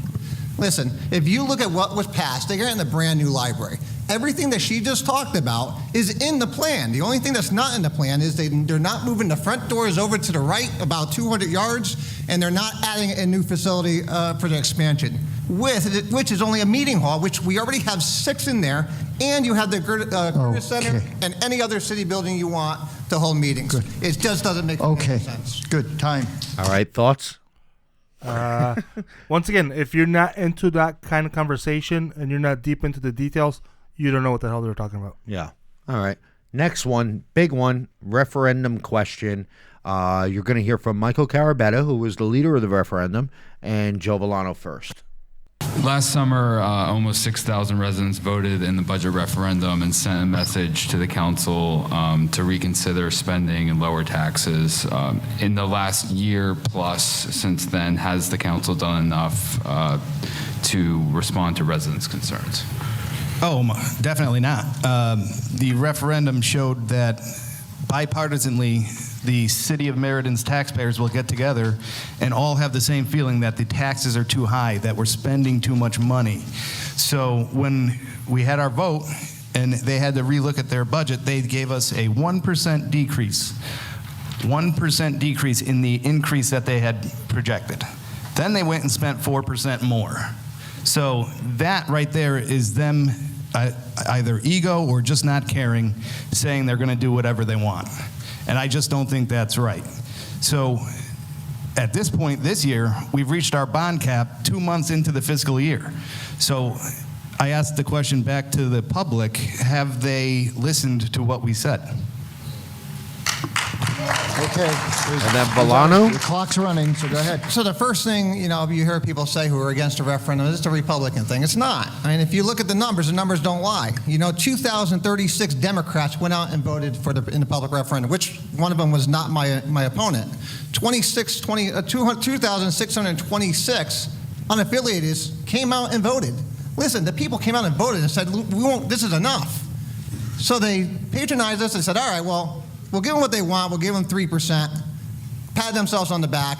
Listen, if you look at what was passed, they got in the brand new library. Everything that she just talked about is in the plan. The only thing that's not in the plan is they're not moving the front doors over to the right about 200 yards, and they're not adding a new facility for the expansion, which is only a meeting hall, which we already have 6 in there, and you have the Curtis Center and any other city building you want to hold meetings. Good. It just doesn't make any sense. Good. Time. All right, thoughts? Once again, if you're not into that kind of conversation and you're not deep into the details, you don't know what the hell they're talking about. Yeah. All right. Next one, big one, referendum question. You're going to hear from Michael Carabetta, who was the leader of the referendum, and Joe Villano first. Last summer, almost 6,000 residents voted in the budget referendum and sent a message to the council to reconsider spending and lower taxes. In the last year plus since then, has the council done enough to respond to residents' concerns? Oh, definitely not. The referendum showed that bipartisanly, the city of Meriden taxpayers will get together and all have the same feeling that the taxes are too high, that we're spending too much money. So when we had our vote and they had to relook at their budget, they gave us a 1% decrease. 1% decrease in the increase that they had projected. Then they went and spent 4% more. So that right there is them either ego or just not caring, saying they're going to do whatever they want. And I just don't think that's right. So at this point this year, we've reached our bond cap 2 months into the fiscal year. So I asked the question back to the public, have they listened to what we said? Okay. And then Villano? The clock's running, so go ahead. So the first thing, you hear people say who are against a referendum is it's a Republican thing. It's not. I mean, if you look at the numbers don't lie. 2,036 Democrats went out and voted in the public referendum, which one of them was not my opponent. 2,626 unaffiliated came out and voted. Listen, the people came out and voted and said, this is enough. So they patronized us and said, all right, well, we'll give them what they want. We'll give them 3%. Pat themselves on the back.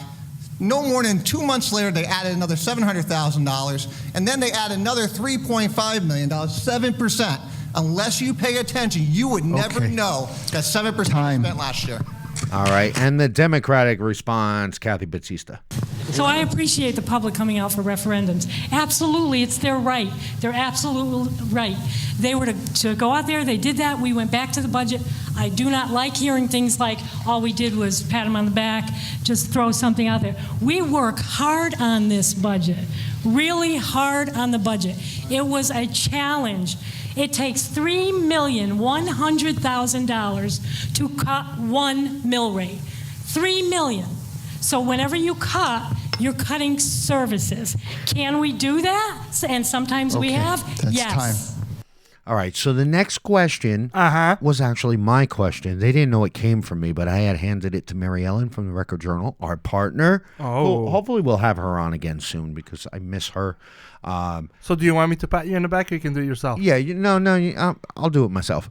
No more than 2 months later, they added another $700,000, and then they added another $3.5 million, 7%. Unless you pay attention, you would never know that 7% was spent last year. All right, and the Democratic response, Kathy Battista. So I appreciate the public coming out for referendums. Absolutely, it's their right. They're absolutely right. They were to go out there, they did that, we went back to the budget. I do not like hearing things like all we did was pat them on the back, just throw something out there. We work hard on this budget, really hard on the budget. It was a challenge. It takes $3,100,000 to cut one mill rate. $3 million. So whenever you cut, you're cutting services. Can we do that? And sometimes we have. That's yes. time. All right, so the next question was actually my question. They didn't know it came from me, but I had handed it to Mary Ellen from the Record Journal, our partner. Oh. Hopefully we'll have her on again soon because I miss her. So do you want me to pat you in the back or you can do it yourself? Yeah, I'll do it myself.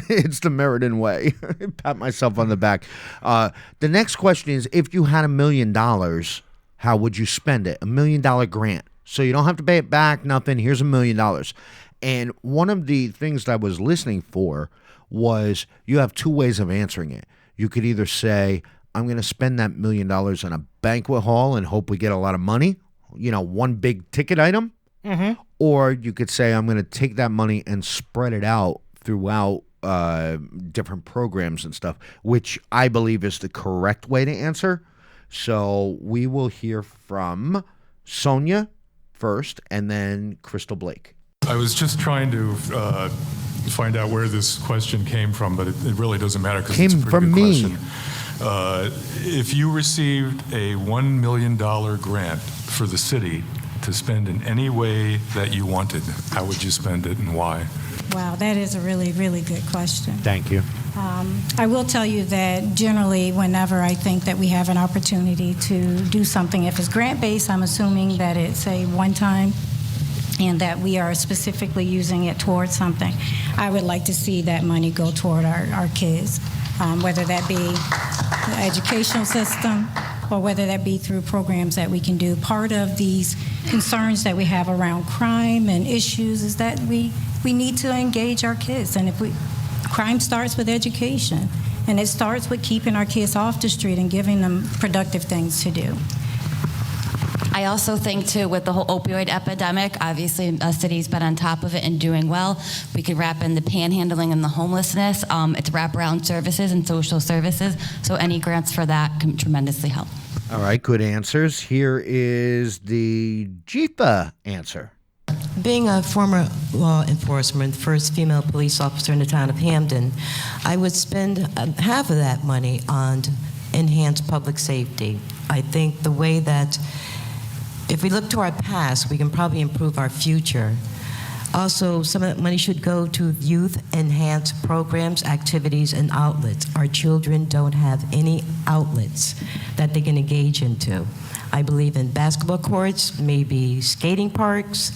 It's the Meriden way. Pat myself on the back. The next question is, if you had $1 million, how would you spend it? $1 million grant. So you don't have to pay it back, nothing. Here's $1 million. And one of the things that I was listening for was you have two ways of answering it. You could either say, I'm going to spend that $1 million on a banquet hall and hope we get a lot of money, one big ticket item. Mm-hmm. Or you could say, I'm going to take that money and spread it out throughout different programs and stuff, which I believe is the correct way to answer. So we will hear from Sonia first and then Crystal Blake. I was just trying to find out where this question came from, but it really doesn't matter because it's a pretty good question. If you received a $1 million grant for the city to spend in any way that you wanted, how would you spend it and why? Wow, that is a really, really good question. Thank you. I will tell you that generally, whenever I think that we have an opportunity to do something, if it's grant-based, I'm assuming that it's a one-time and that we are specifically using it towards something. I would like to see that money go toward our kids, whether that be the educational system or whether that be through programs that we can do. Part of these concerns that we have around crime and issues is that we need to engage our kids. And crime starts with education, and it starts with keeping our kids off the street and giving them productive things to do. I also think, too, with the whole opioid epidemic, obviously the city's been on top of it and doing well. We could wrap in the panhandling and the homelessness. It's wraparound services and social services, so any grants for that can tremendously help. All right, good answers. Here is the Jeepa answer. Being a former law enforcement, first female police officer in the town of Hamden, I would spend half of that money on enhanced public safety. I think the way that if we look to our past, we can probably improve our future. Also, some of that money should go to youth-enhanced programs, activities, and outlets. Our children don't have any outlets that they can engage into. I believe in basketball courts, maybe skating parks,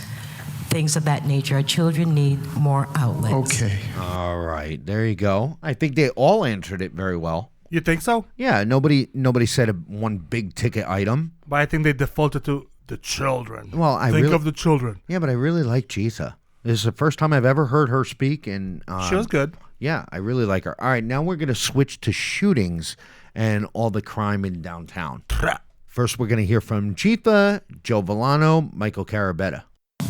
things of that nature. Our children need more outlets. Okay. All right, there you go. I think they all answered it very well. You think so? Yeah, nobody said one big ticket item. But I think they defaulted to the children. Well, I think really, of the children. Yeah, but I really like Jeepa. This is the first time I've ever heard her speak, and she was good. Yeah, I really like her. All right, now we're going to switch to shootings and all the crime in downtown. First, we're going to hear from Jeepa, Joe Villano, Michael Carabetta.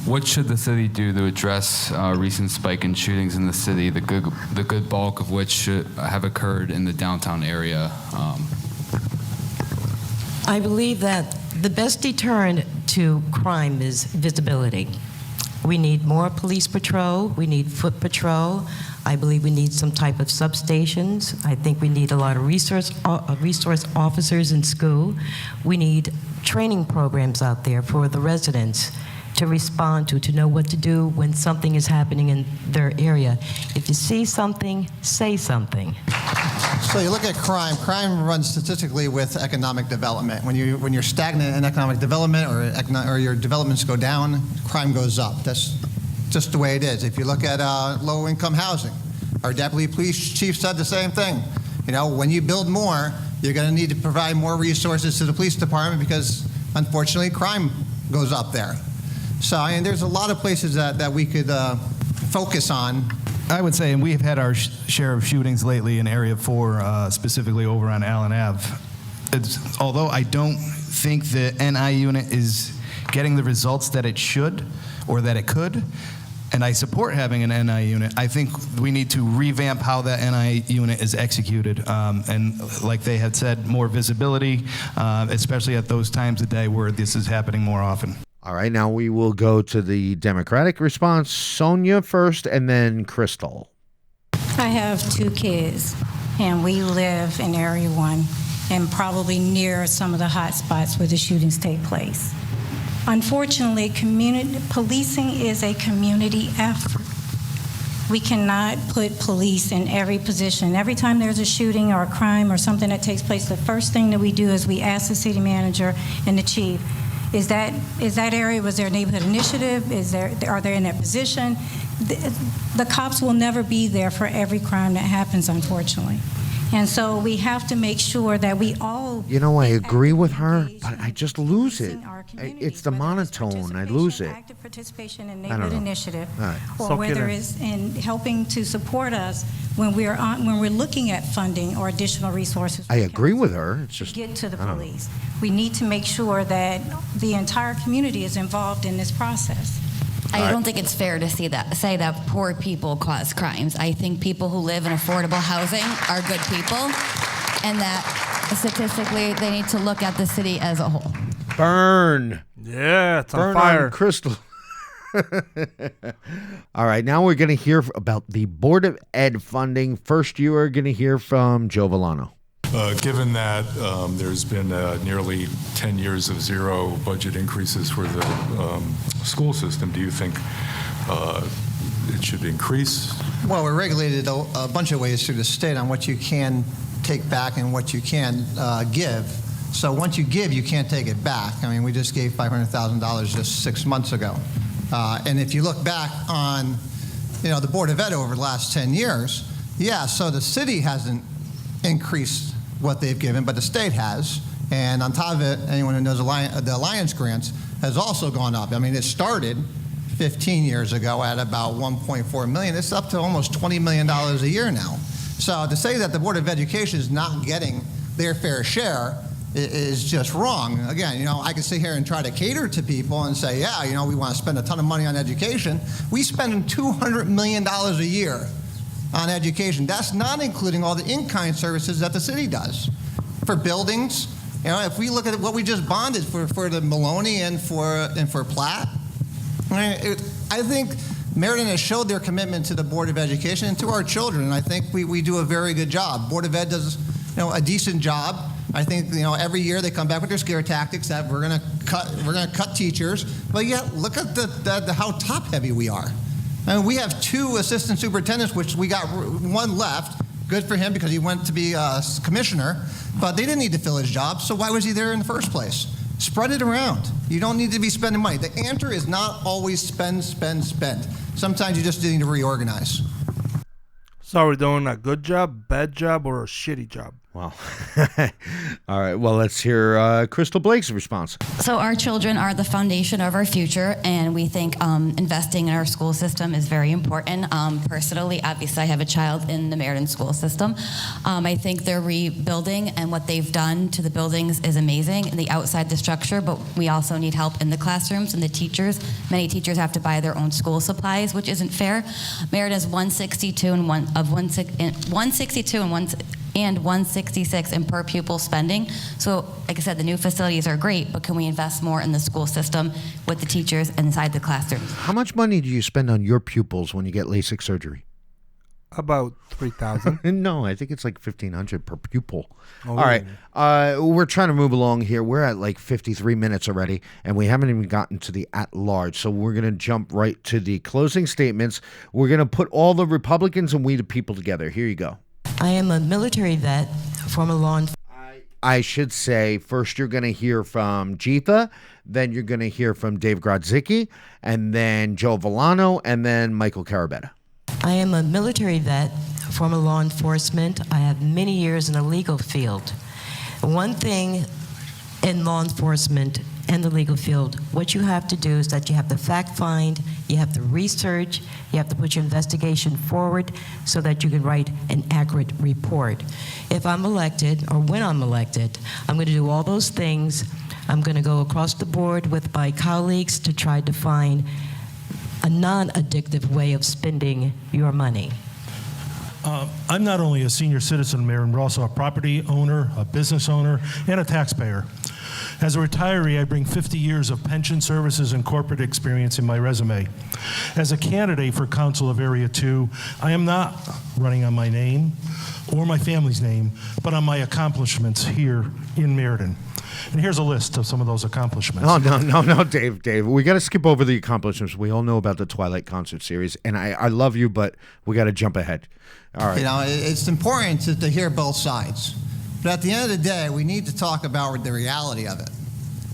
What should the city do to address recent spike in shootings in the city, the good bulk of which should have occurred in the downtown area? I believe that the best deterrent to crime is visibility. We need more police patrol. We need foot patrol. I believe we need some type of substations. I think we need a lot of resource officers in school. We need training programs out there for the residents to respond to know what to do when something is happening in their area. If you see something, say something. So you look at crime. Crime runs statistically with economic development. When you're stagnant in economic development or your developments go down, crime goes up. That's just the way it is. If you look at low-income housing, our deputy police chief said the same thing. When you build more, you're going to need to provide more resources to the police department because, unfortunately, crime goes up there. So, there's a lot of places that we could focus on. I would say, and we have had our share of shootings lately in Area 4, specifically over on Allen Ave. Although I don't think the NI unit is getting the results that it should or that it could, and I support having an NI unit, I think we need to revamp how that NI unit is executed. And like they had said, more visibility, especially at those times of day where this is happening more often. All right, now we will go to the Democratic response. Sonia first, and then Crystal. I have 2 kids, and we live in Area 1 and probably near some of the hot spots where the shootings take place. Unfortunately, policing is a community effort. We cannot put police in every position. Every time there's a shooting or a crime or something that takes place, the first thing that we do is we ask the city manager and the chief, is that area, was there a neighborhood initiative? Are they in that position? The cops will never be there for every crime that happens, unfortunately. And so we have to make sure that we all You know, I agree with her, but I just lose it. It's the monotone. I lose it. active participation in I don't neighborhood know. initiative, All right. or Soak it whether in. it's in helping to support us when we're looking at funding or additional resources. I agree with her. It's just Get to the I don't know. police. We need to make sure that the entire community is involved in this process. I don't think it's fair to say that poor people cause crimes. I think people who live in affordable housing are good people, and that statistically they need to look at the city as a whole. Burn. Yeah, it's Burn on fire. on Crystal. All right, now we're going to hear about the Board of Ed funding. First, you are going to hear from Joe Villano. Given that there's been nearly 10 years of zero budget increases for the school system, do you think it should increase? Well, we're regulated a bunch of ways through the state on what you can take back and what you can give. So once you give, you can't take it back. I mean, we just gave $500,000 just 6 months ago. And if you look back on, the Board of Ed over the last 10 years, so the city hasn't increased what they've given, but the state has. And on top of it, anyone who knows the Alliance grants has also gone up. I mean, it started 15 years ago at about $1.4 million. It's up to almost $20 million a year now. So to say that the Board of Education is not getting their fair share is just wrong. Again, I can sit here and try to cater to people and say, we want to spend a ton of money on education. We spend $200 million a year on education. That's not including all the in-kind services that the city does for buildings. If we look at what we just bonded for the Maloney and for Platt, I think Meriden has showed their commitment to the Board of Education and to our children, and I think we do a very good job. Board of Ed does a decent job. I think every year they come back with their scare tactics that we're going to cut teachers, but yet look at how top heavy we are. I mean, we have 2 assistant superintendents, which we got 1 left. Good for him because he went to be a commissioner, but they didn't need to fill his job, so why was he there in the first place? Spread it around. You don't need to be spending money. The answer is not always spend, spend, spend. Sometimes you just need to reorganize. So are we doing a good job, bad job, or a shitty job? Wow. All right. Well, let's hear Crystal Blake's response. So our children are the foundation of our future, and we think investing in our school system is very important. Personally, obviously, I have a child in the Meriden school system. I think their rebuilding and what they've done to the buildings is amazing, and the outside the structure, but we also need help in the classrooms and the teachers. Many teachers have to buy their own school supplies, which isn't fair. Meriden is 162 and 166 in per pupil spending. So, like I said, the new facilities are great, but can we invest more in the school system with the teachers inside the classrooms? How much money do you spend on your pupils when you get LASIK surgery? About $3,000. No, I think it's like $1,500 per pupil. Oh. All right, we're trying to move along here. We're at like 53 minutes already, and we haven't even gotten to the at-large. So we're going to jump right to the closing statements. We're going to put all the Republicans and we the people together. Here you go. I am a military vet, former law enforcement. I should say, first you're going to hear from Jeetha, then you're going to hear from Dave Grodzicki, and then Joe Villano, and then Michael Carabetta. I am a military vet, former law enforcement. I have many years in the legal field. One thing in law enforcement and the legal field, what you have to do is that you have to fact find, you have to research, you have to put your investigation forward so that you can write an accurate report. If I'm elected, or when I'm elected, I'm going to do all those things. I'm going to go across the board with my colleagues to try to find a non-addictive way of spending your money. I'm not only a senior citizen, Mayor, but also a property owner, a business owner, and a taxpayer. As a retiree, I bring 50 years of pension services and corporate experience in my resume. As a candidate for Council of Area 2, I am not running on my name or my family's name, but on my accomplishments here in Meriden. And here's a list of some of those accomplishments. Oh, no, Dave. We got to skip over the accomplishments. We all know about the Twilight concert series, and I love you, but we got to jump ahead. All right. It's important to hear both sides. But at the end of the day, we need to talk about the reality of it.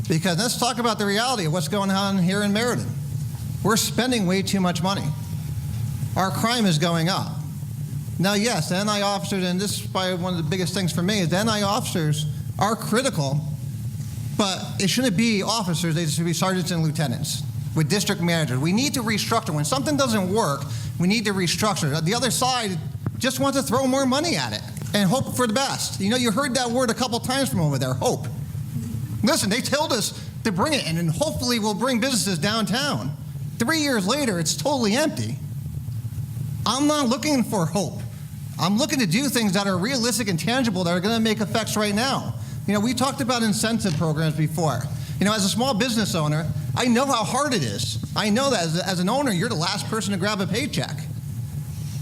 Because let's talk about the reality of what's going on here in Meriden. We're spending way too much money. Our crime is going up. Now, yes, the NI officers, and this is probably one of the biggest things for me, is the NI officers are critical, but it shouldn't be officers, they should be sergeants and lieutenants with district managers. We need to restructure. When something doesn't work, we need to restructure. The other side just wants to throw more money at it and hope for the best. You know, you heard that word a couple times from over there, hope. Listen, they told us to bring it in, and hopefully we'll bring businesses downtown. 3 years later, it's totally empty. I'm not looking for hope. I'm looking to do things that are realistic and tangible that are going to make effects right now. You know, we talked about incentive programs before. You know, as a small business owner, I know how hard it is. I know that as an owner, you're the last person to grab a paycheck.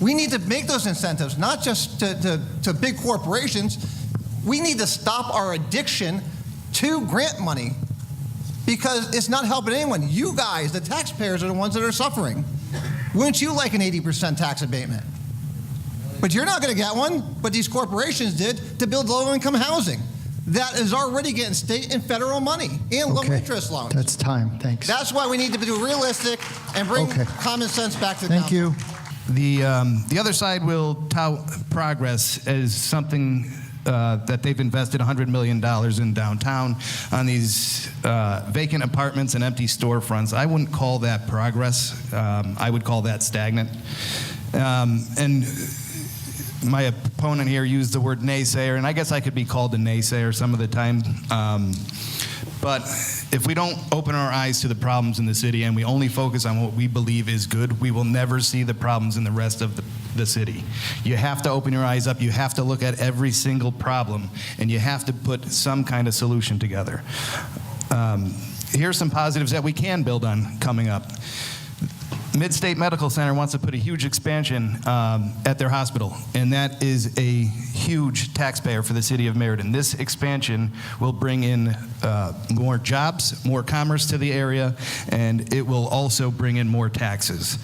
We need to make those incentives, not just to big corporations. We need to stop our addiction to grant money because it's not helping anyone. You guys, the taxpayers, are the ones that are suffering. Wouldn't you like an 80% tax abatement? But you're not going to get one, but these corporations did to build low-income housing. That is already getting state and federal money and low-interest loans. That's time. Thanks. That's why we need to be realistic and bring common sense back to the Thank you. The other side will tout progress as something that they've invested $100 million in downtown on these vacant apartments and empty storefronts. I wouldn't call that progress. I would call that stagnant. And my opponent here used the word naysayer, and I guess I could be called a naysayer some of the time. But if we don't open our eyes to the problems in the city and we only focus on what we believe is good, we will never see the problems in the rest of the city. You have to open your eyes up. You have to look at every single problem, and you have to put some kind of solution together. Here's some positives that we can build on coming up. Mid-State Medical Center wants to put a huge expansion at their hospital, and that is a huge taxpayer for the city of Meriden. This expansion will bring in more jobs, more commerce to the area, and it will also bring in more taxes.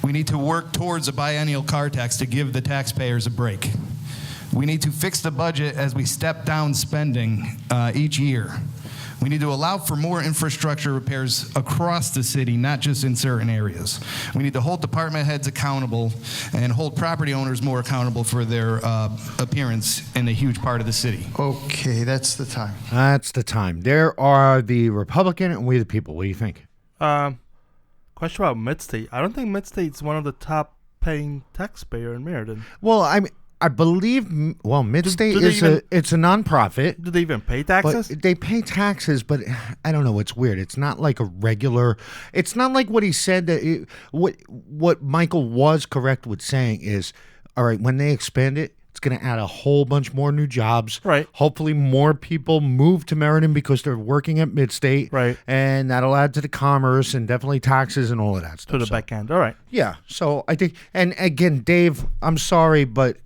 We need to work towards a biennial car tax to give the taxpayers a break. We need to fix the budget as we step down spending each year. We need to allow for more infrastructure repairs across the city, not just in certain areas. We need to hold department heads accountable and hold property owners more accountable for their appearance in a huge part of the city. Okay, that's the time. That's the time. There are the Republican and we the people. What do you think? Question about Mid-State. I don't think Mid-State's one of the top paying taxpayer in Meriden. Well, I believe, Mid-State it's a nonprofit. Do they even pay taxes? But they pay taxes, but I don't know. It's weird. It's not like a regular. It's not like what he said. That what Michael was correct with saying is, all right, when they expand it, it's going to add a whole bunch more new jobs. Right. Hopefully, more people move to Meriden because they're working at Mid-State. Right. And that'll add to the commerce and definitely taxes and all of that stuff. To the back end. All right. Yeah. So I think, and again, Dave, I'm sorry, but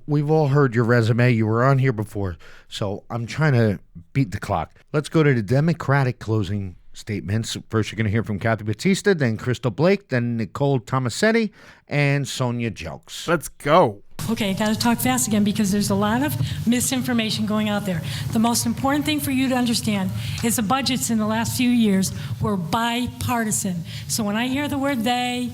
we've all heard your resume. You were on here before, so I'm trying to beat the clock. Let's go to the Democratic closing statements. First, you're going to hear from Kathy Batista, then Crystal Blake, then Nicole Tomasetti, and Sonia Jelks. Let's go. Okay, got to talk fast again because there's a lot of misinformation going out there. The most important thing for you to understand is the budgets in the last few years were bipartisan. So when I hear the word they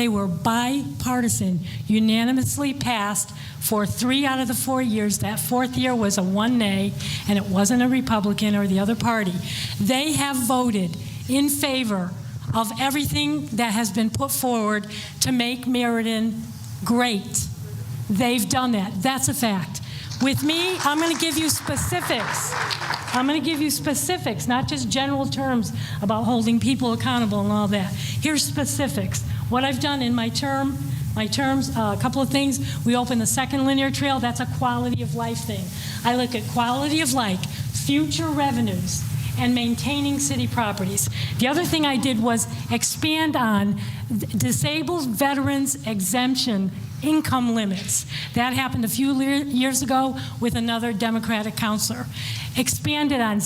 were bipartisan, unanimously passed for 3 out of the 4 years. That fourth year was a 1 nay, and it wasn't a Republican or the other party. They have voted in favor of everything that has been put forward to make Meriden great. They've done that. That's a fact. With me, I'm going to give you specifics. I'm going to give you specifics, not just general terms about holding people accountable and all that. Here's specifics. What I've done in my terms, a couple of things. We opened the second linear trail. That's a quality of life thing. I look at quality of life, future revenues, and maintaining city properties. The other thing I did was expand on disabled veterans exemption income limits. That happened a few years ago with another Democratic counselor. Expanded on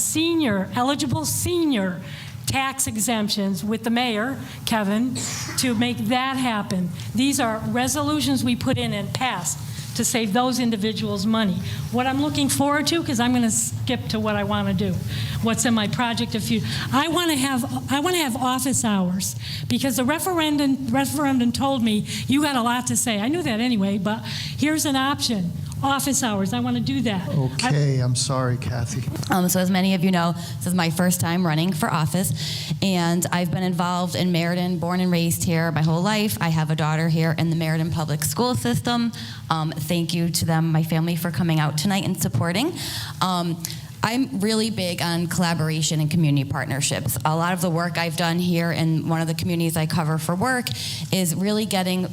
eligible senior tax exemptions with the mayor, Kevin, to make that happen. These are resolutions we put in and passed. to save those individuals money. What I'm looking forward to, because I'm going to skip to what I want to do, what's in my project of future. I want to have office hours, because the referendum told me you got a lot to say. I knew that anyway, but here's an option. Office hours. I want to do that. Okay, I'm sorry, Kathy. So as many of you know, this is my first time running for office, and I've been involved in Meriden, born and raised here my whole life. I have a daughter here in the Meriden public school system. Thank you to them, my family, for coming out tonight and supporting. I'm really big on collaboration and community partnerships. A lot of the work I've done here in one of the communities I cover for work is really getting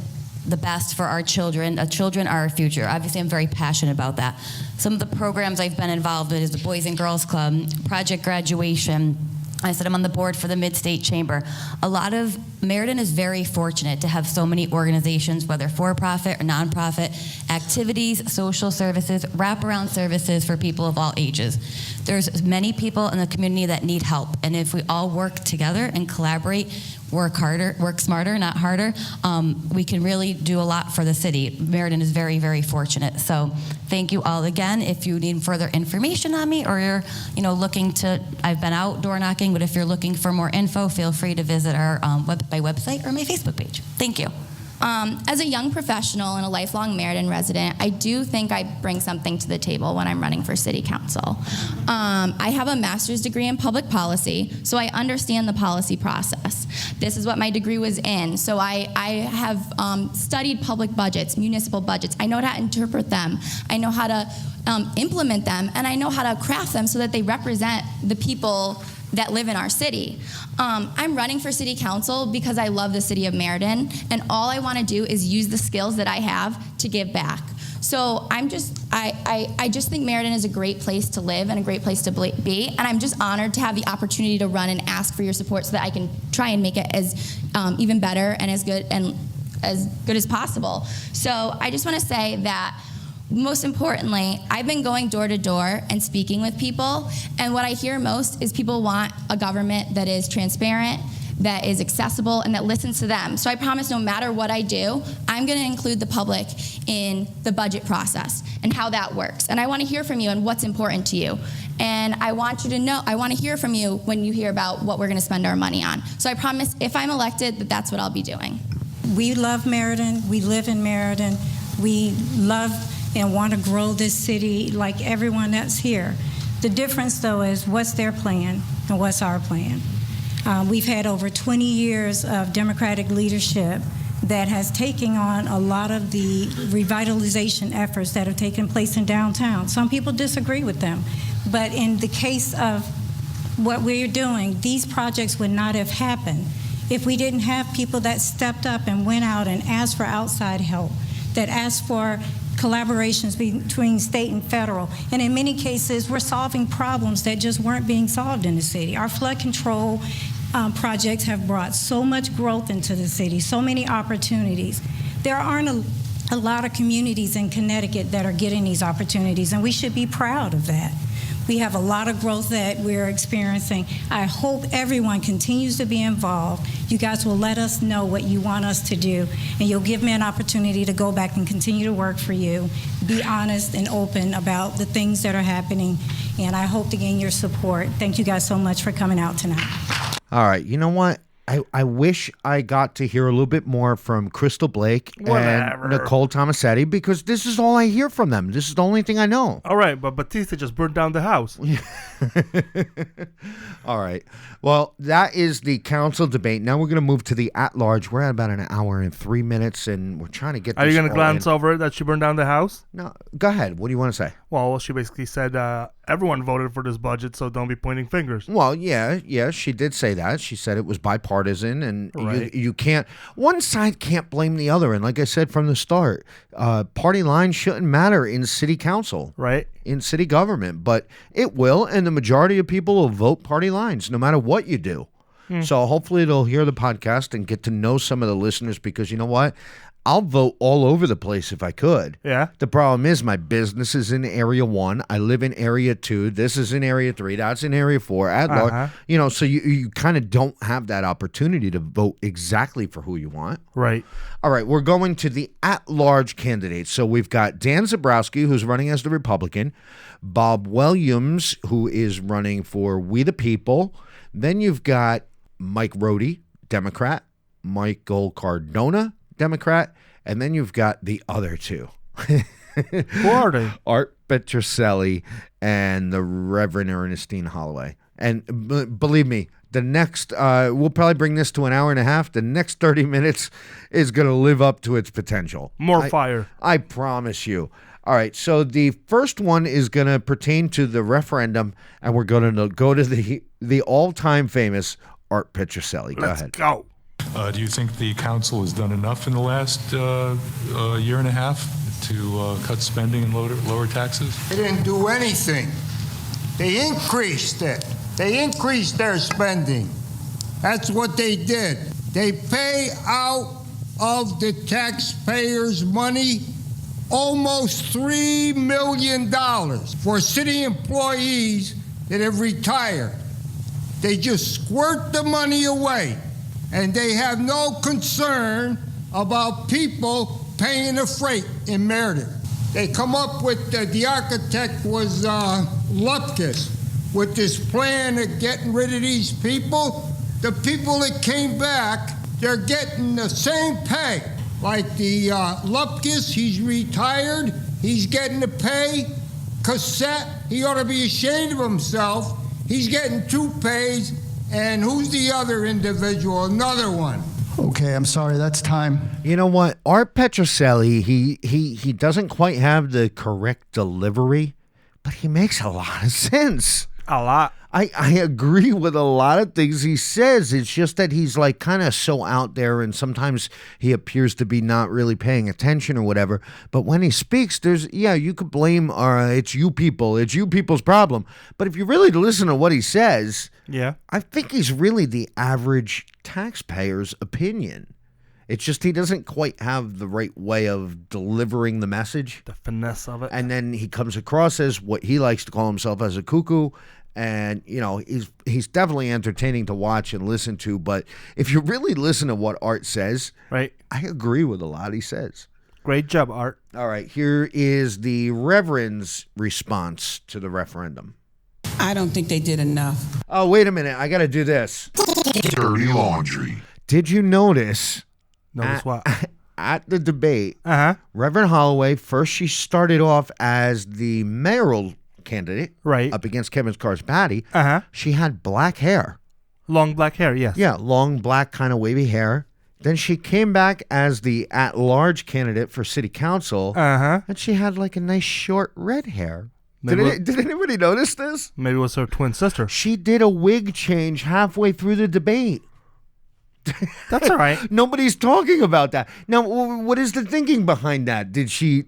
the best for our children. Children are our future. Obviously, I'm very passionate about that. Some of the programs I've been involved in is the Boys and Girls Club, Project Graduation. I said I'm on the board for the Mid-State Chamber. Meriden is very fortunate to have so many organizations, whether for-profit or non-profit, activities, social services, wraparound services for people of all ages. There's many people in the community that need help, and if we all work together and collaborate, work smarter, not harder, we can really do a lot for the city. Meriden is very, very fortunate. So thank you all again. If you need further information on me, or you're looking to, I've been out door knocking, but if you're looking for more info, feel free to visit our my website or my Facebook page. Thank you. As a young professional and a lifelong Meriden resident, I do think I bring something to the table when I'm running for city council. I have a master's degree in public policy, so I understand the policy process. This is what my degree was in. So I have studied public budgets, municipal budgets. I know how to interpret them. I know how to implement them, and I know how to craft them so that they represent the people that live in our city. I'm running for city council because I love the city of Meriden, and all I want to do is use the skills that I have to give back. So I just think Meriden is a great place to live and a great place to be, and I'm just honored to have the opportunity to run and ask for your support so that I can try and make it as even better and as good as possible. So I just want to say that, most importantly, I've been going door to door and speaking with people, and what I hear most is people want a government that is transparent, that is accessible, and that listens to them. So I promise no matter what I do, I'm going to include the public in the budget process and how that works. And I want to hear from you and what's important to you. And I want you to know, I want to hear from you when you hear about what we're going to spend our money on. So I promise if I'm elected, that's what I'll be doing. We love Meriden. We live in Meriden. We love and want to grow this city like everyone that's here. The difference, though, is what's their plan and what's our plan. We've had over 20 years of Democratic leadership that has taken on a lot of the revitalization efforts that have taken place in downtown. Some people disagree with them, but in the case of what we're doing, these projects would not have happened if we didn't have people that stepped up and went out and asked for outside help, that asked for collaborations between state and federal. And in many cases, we're solving problems that just weren't being solved in the city. Our flood control projects have brought so much growth into the city, so many opportunities. There aren't a lot of communities in Connecticut that are getting these opportunities, and we should be proud of that. We have a lot of growth that we're experiencing. I hope everyone continues to be involved. You guys will let us know what you want us to do, and you'll give me an opportunity to go back and continue to work for you, be honest and open about the things that are happening, and I hope to gain your support. Thank you guys so much for coming out tonight. All right, you know what? I wish I got to hear a little bit more from Crystal Blake and Nicole Tomasetti, because this is all I hear from them. This is the only thing I know. All right, but Batista just burned down the house. All right. Well, that is the council debate. Now we're going to move to the at-large. We're at about an hour and 3 minutes, and we're trying to get this. Are you going to glance in. over it that she burned down the house? No. Go ahead. What do you want to say? Well, she basically said everyone voted for this budget, so don't be pointing fingers. Well, yeah, she did say that. She said it was bipartisan, and right. you can't, one side can't blame the other. And like I said from the start, party lines shouldn't matter in city council, right? In city government, but it will, and the majority of people will vote party lines no matter what you do. So hopefully they'll hear the podcast and get to know some of the listeners, because you know what? I'll vote all over the place if I could. Yeah. The problem is my business is in Area 1. I live in Area 2. This is in Area 3. That's in Area 4. At large, so you kind of don't have that opportunity to vote exactly for who you want. Right. All right, we're going to the at-large candidates. So we've got Dan Zabrowski, who's running as the Republican, Bob Williams, who is running for We the People. Then you've got Mike Rohde, Democrat, Michael Cardona, Democrat, and then you've got the other two. Who are they? Art Petroselli and the Reverend Ernestine Holloway. And believe me, the next, we'll probably bring this to an hour and a half. The next 30 minutes is going to live up to its potential. More fire. I promise you. All right, so the first one is going to pertain to the referendum, and we're going to go to the all-time famous Art Petroselli. Go ahead. Let's go. Do you think the council has done enough in the last year and a half to cut spending and lower taxes? They didn't do anything. They increased it. They increased their spending. That's what they did. They pay out of the taxpayers' money almost $3 million for city employees that have retired. They just squirt the money away, and they have no concern about people paying the freight in Meriden. They come up with, the architect was Lupkis, with this plan of getting rid of these people. The people that came back, they're getting the same pay. Like the Lupkis, he's retired, he's getting the pay. Cassette, he ought to be ashamed of himself. He's getting 2 pays, and who's the other individual? Another one. Okay, I'm sorry, that's time. You know what? Art Petroselli, he doesn't quite have the correct delivery, but he makes a lot of sense. A lot. I agree with a lot of things he says. It's just that he's like kind of so out there, and sometimes he appears to be not really paying attention or whatever. But when he speaks, you could blame it's you people. It's you people's problem. But if you really listen to what he says, I think he's really the average taxpayer's opinion. It's just he doesn't quite have the right way of delivering the message. The finesse of it. And then he comes across as what he likes to call himself as a cuckoo. And, he's definitely entertaining to watch and listen to. But if you really listen to what Art says, right, I agree with a lot he says. Great job, Art. All right, here is the Reverend's response to the referendum. I don't think they did enough. Oh, wait a minute. I got to do this. Dirty laundry. Did you notice? Notice what? At the debate, Reverend Holloway, first she started off as the mayoral candidate, right, up against Kevin Scarsbatti. She had black hair. Long black hair, yes. Yeah, long black kind of wavy hair. Then she came back as the at-large candidate for city council, and she had like a nice short red hair. Did anybody notice this? Maybe it was her twin sister. She did a wig change halfway through the debate. That's all right. Nobody's talking about that. Now, what is the thinking behind that? Did she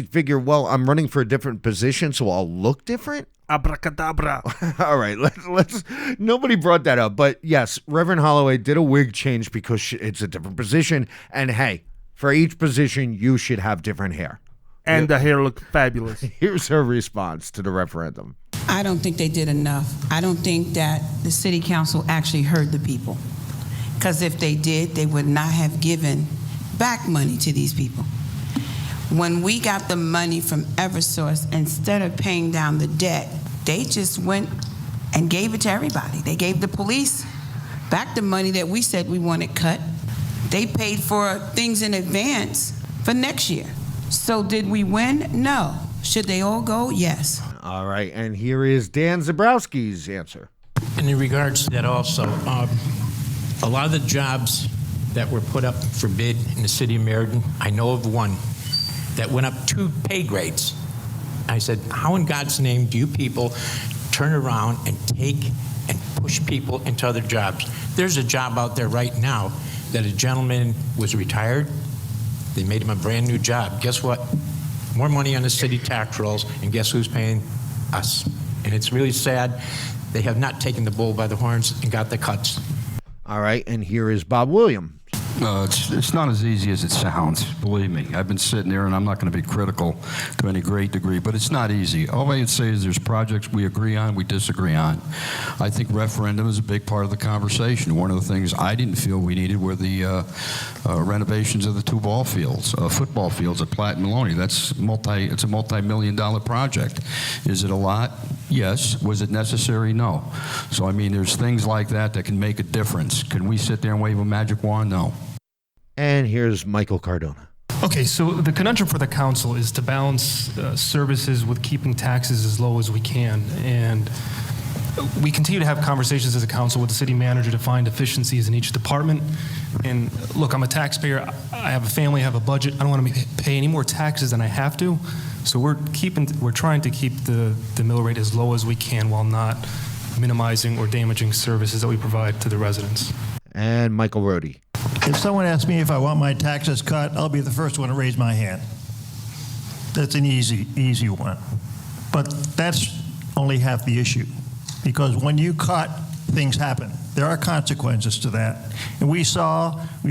figure, well, I'm running for a different position, so I'll look different? Abracadabra. All right, let's. Nobody brought that up, but yes, Reverend Holloway did a wig change because it's a different position, and hey, for each position, you should have different hair. And the hair looked fabulous. Here's her response to the referendum. I don't think they did enough. I don't think that the city council actually heard the people. Because if they did, they would not have given back money to these people. When we got the money from Eversource, instead of paying down the debt, they just went and gave it to everybody. They gave the police back the money that we said we wanted cut. They paid for things in advance for next year. So did we win? No. Should they all go? Yes. All right, and here is Dan Zabrowski's answer. And in regards to that also, a lot of the jobs that were put up for bid in the city of Meriden, I know of one that went up 2 pay grades. I said, how in God's name do you people turn around and take and push people into other jobs? There's a job out there right now that a gentleman was retired. They made him a brand new job. Guess what? More money on the city tax rolls, and guess who's paying? Us. And it's really sad. They have not taken the bull by the horns and got the cuts. All right, and here is Bob Williams. It's not as easy as it sounds, believe me. I've been sitting there, and I'm not going to be critical to any great degree, but it's not easy. All I can say is there's projects we agree on, we disagree on. I think referendum is a big part of the conversation. One of the things I didn't feel we needed were the renovations of the two football fields at Platt and Maloney. It's a multi-million-dollar project. Is it a lot? Yes. Was it necessary? No. So, I mean, there's things like that that can make a difference. Can we sit there and wave a magic wand? No. And here's Michael Cardona. Okay, so the conundrum for the council is to balance services with keeping taxes as low as we can. And we continue to have conversations as a council with the city manager to find efficiencies in each department. And look, I'm a taxpayer. I have a family, I have a budget. I don't want to pay any more taxes than I have to. So we're trying to keep the mill rate as low as we can while not minimizing or damaging services that we provide to the residents. And Michael Rohde. If someone asks me if I want my taxes cut, I'll be the first one to raise my hand. That's an easy one. But that's only half the issue. Because when you cut, things happen. There are consequences to that. And we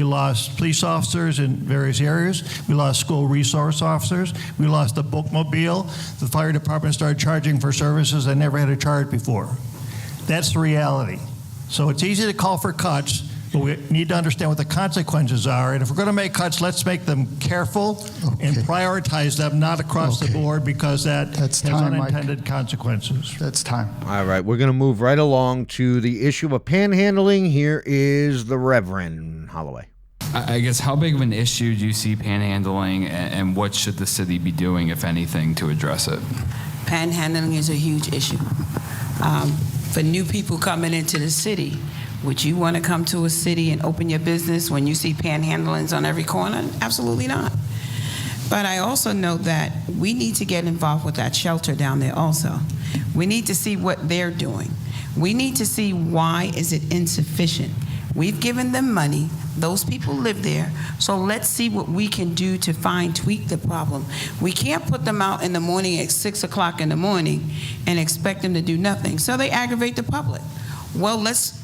lost police officers in various areas. We lost school resource officers. We lost the bookmobile. The fire department started charging for services they never had to charge before. That's the reality. So it's easy to call for cuts, but we need to understand what the consequences are. And if we're going to make cuts, let's make them careful and prioritize them, not across the board, because that's has unintended consequences. That's time. All right, we're going to move right along to the issue of panhandling. Here is the Reverend Holloway. I guess, how big of an issue do you see panhandling, and what should the city be doing, if anything, to address it? Panhandling is a huge issue. For new people coming into the city, would you want to come to a city and open your business when you see panhandlings on every corner? Absolutely not. But I also know that we need to get involved with that shelter down there also. We need to see what they're doing. We need to see why is it insufficient. We've given them money. Those people live there. So let's see what we can do to tweak the problem. We can't put them out in the morning at 6 o'clock in the morning and expect them to do nothing. So they aggravate the public. Well, let's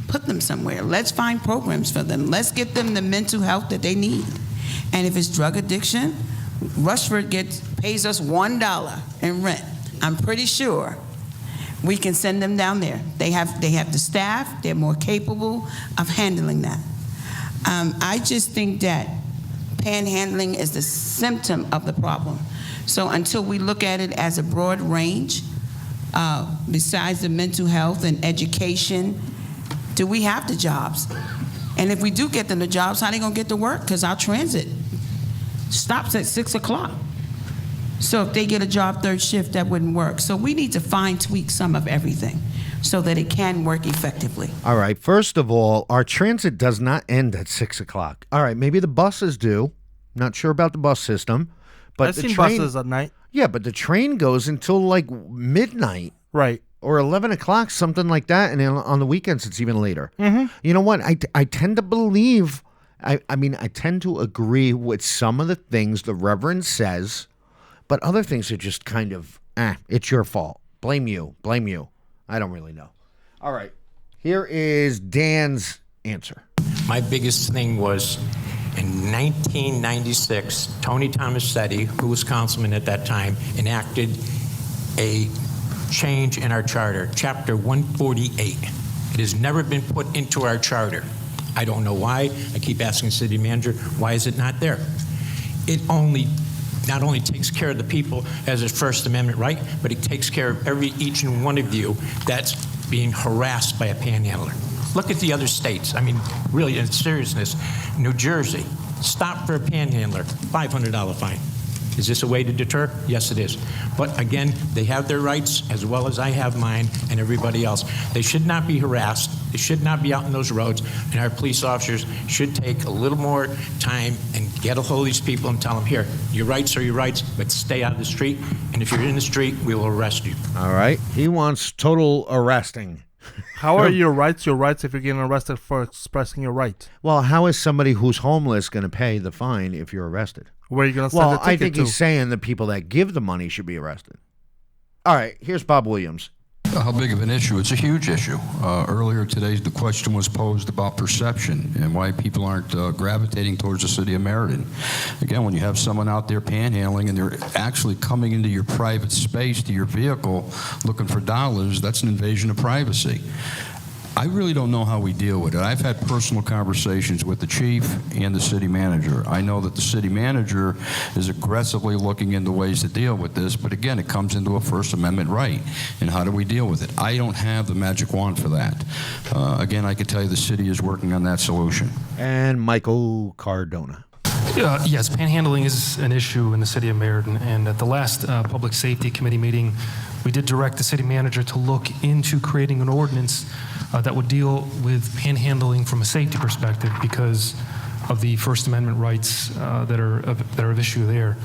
put them somewhere. Let's find programs for them. Let's get them the mental health that they need. And if it's drug addiction, Rushford pays us $1 in rent. I'm pretty sure we can send them down there. They have the staff. They're more capable of handling that. I just think that panhandling is the symptom of the problem. So until we look at it as a broad range, besides the mental health and education, do we have the jobs? And if we do get them the jobs, how are they going to get to work? Because our transit stops at 6 o'clock. So if they get a job third shift, that wouldn't work. So we need to tweak some of everything so that it can work effectively. All right. First of all, our transit does not end at 6 o'clock. All right. Maybe the buses do. Not sure about the bus system. But I've seen buses at night. Yeah, but the train goes until like midnight. Right. Or 11 o'clock, something like that. And then on the weekends, it's even later. Mm-hmm. You know what? I tend to believe, I tend to agree with some of the things the Reverend says, but other things are just kind of, it's your fault. Blame you. I don't really know. All right. Here is Dan's answer. My biggest thing was in 1996, Tony Tomasetti, who was councilman at that time, enacted a change in our charter, Chapter 148. It has never been put into our charter. I don't know why. I keep asking the city manager, why is it not there? It not only takes care of the people as a First Amendment right, but it takes care of each and one of you that's being harassed by a panhandler. Look at the other states. I mean, really, in seriousness, New Jersey, stop for a panhandler, $500 fine. Is this a way to deter? Yes, it is. But again, they have their rights as well as I have mine and everybody else. They should not be harassed. They should not be out in those roads. And our police officers should take a little more time and get a hold of these people and tell them, here, your rights are your rights, but stay out of the street. And if you're in the street, we will arrest you. All right. He wants total arresting. How are your rights if you're getting arrested for expressing your right? Well, how is somebody who's homeless going to pay the fine if you're arrested? Where are you going to send the ticket I think to? he's saying the people that give the money should be arrested. All right, here's Bob Williams. How big of an issue? It's a huge issue. Earlier today, the question was posed about perception and why people aren't gravitating towards the city of Meriden. Again, when you have someone out there panhandling and they're actually coming into your private space, to your vehicle, looking for dollars, that's an invasion of privacy. I really don't know how we deal with it. I've had personal conversations with the chief and the city manager. I know that the city manager is aggressively looking into ways to deal with this, but again, it comes into a First Amendment right. And how do we deal with it? I don't have the magic wand for that. Again, I can tell you the city is working on that solution. And Michael Cardona. Yes, panhandling is an issue in the city of Meriden, and at the last Public Safety Committee meeting, we did direct the city manager to look into creating an ordinance that would deal with panhandling from a safety perspective because of the First Amendment rights that are of issue there.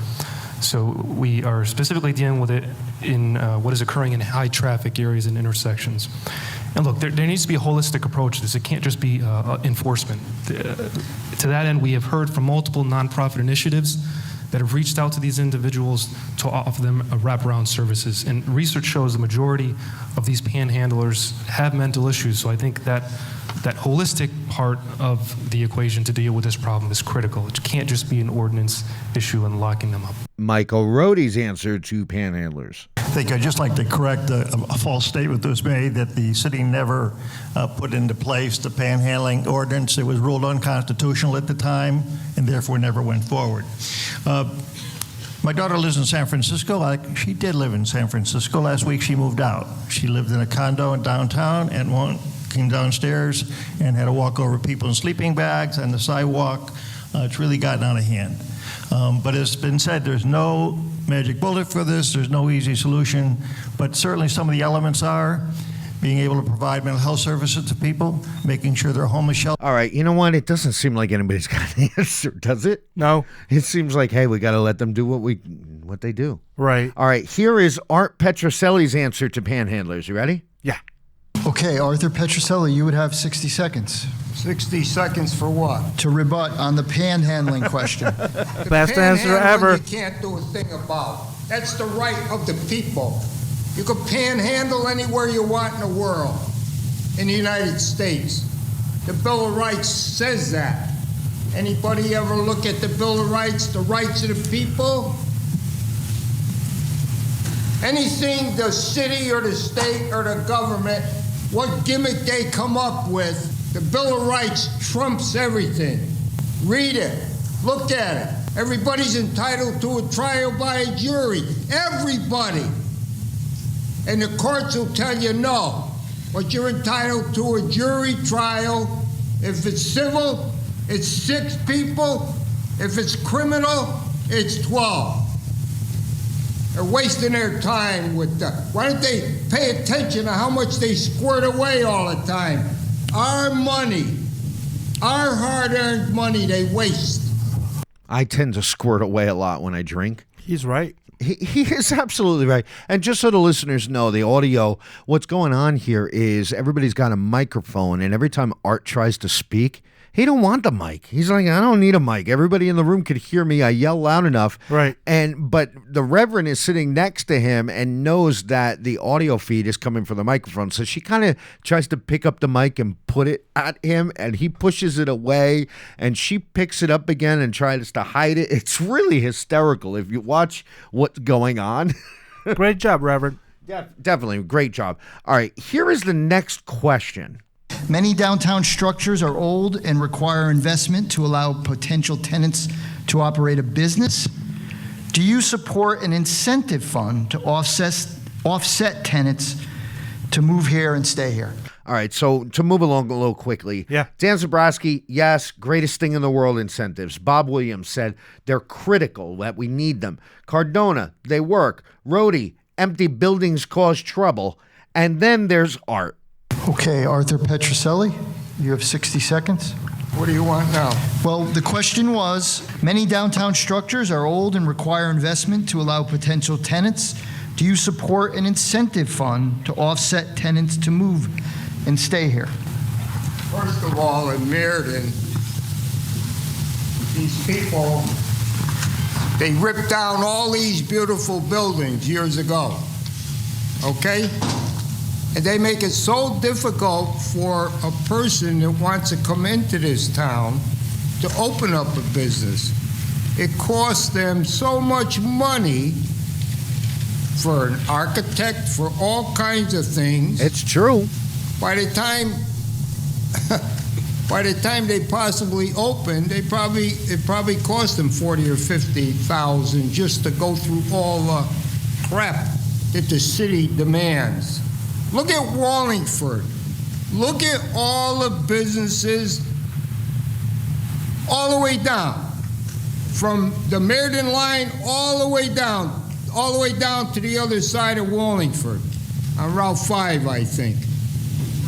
So we are specifically dealing with it in what is occurring in high traffic areas and intersections. And look, there needs to be a holistic approach to this. It can't just be enforcement. To that end, we have heard from multiple nonprofit initiatives that have reached out to these individuals to offer them wraparound services. And research shows the majority of these panhandlers have mental issues. So I think that holistic part of the equation to deal with this problem is critical. It can't just be an ordinance issue and locking them up. Michael Rohde's answer to panhandlers. I think I'd just like to correct a false statement that was made that the city never put into place the panhandling ordinance. It was ruled unconstitutional at the time and therefore never went forward. My daughter lives in San Francisco. She did live in San Francisco. Last week she moved out. She lived in a condo in downtown and came downstairs and had to walk over people in sleeping bags on the sidewalk. It's really gotten out of hand. But it's been said there's no magic bullet for this. There's no easy solution. But certainly some of the elements are being able to provide mental health services to people, making sure they're homeless shelter. All right, you know what? It doesn't seem like anybody's got an answer, does it? No. It seems like, hey, we got to let them do what they do. Right. All right, here is Art Petroselli's answer to panhandlers. You ready? Yeah. Okay, Arthur Petroselli, you would have 60 seconds. 60 seconds for what? To rebut on the panhandling question. Best answer ever. You can't do a thing about. That's the right of the people. You can panhandle anywhere you want in the world, in the United States. The Bill of Rights says that. Anybody ever look at the Bill of Rights, the rights of the people? Anything the city or the state or the government, what gimmick they come up with, the Bill of Rights trumps everything. Read it. Look at it. Everybody's entitled to a trial by a jury. Everybody. And the courts will tell you no. But you're entitled to a jury trial. If it's civil, it's 6 people. If it's criminal, it's 12. They're wasting their time with that. Why don't they pay attention to how much they squirt away all the time? Our money, our hard-earned money, they waste. I tend to squirt away a lot when I drink. He's right. He is absolutely right. And just so the listeners know, the audio, what's going on here is everybody's got a microphone, and every time Art tries to speak, he don't want the mic. He's like, I don't need a mic. Everybody in the room could hear me. I yell loud enough. Right. But the Reverend is sitting next to him and knows that the audio feed is coming from the microphone. So she kind of tries to pick up the mic and put it at him, and he pushes it away, and she picks it up again and tries to hide it. It's really hysterical if you watch what's going on. Great job, Reverend. Yeah, definitely. Great job. All right. Here is the next question. Many downtown structures are old and require investment to allow potential tenants to operate a business. Do you support an incentive fund to offset tenants to move here and stay here? All right, so to move along a little quickly. Yeah. Dan Zabrowski, yes, greatest thing in the world, incentives. Bob Williams said they're critical, that we need them. Cardona, they work. Rohde, empty buildings cause trouble. And then there's Art. Okay, Arthur Petroselli, you have 60 seconds. What do you want now? Well, the question was, many downtown structures are old and require investment to allow potential tenants. Do you support an incentive fund to offset tenants to move and stay here? First of all, in Meriden, these people, they ripped down all these beautiful buildings years ago. Okay? And they make it so difficult for a person that wants to come into this town to open up a business. It costs them so much money for an architect, for all kinds of things. It's true. By the time they possibly open, it probably cost them $40,000 or $50,000 just to go through all the crap that the city demands. Look at Wallingford. Look at all the businesses all the way down, from the Meriden line all the way down to the other side of Wallingford, on Route 5, I think.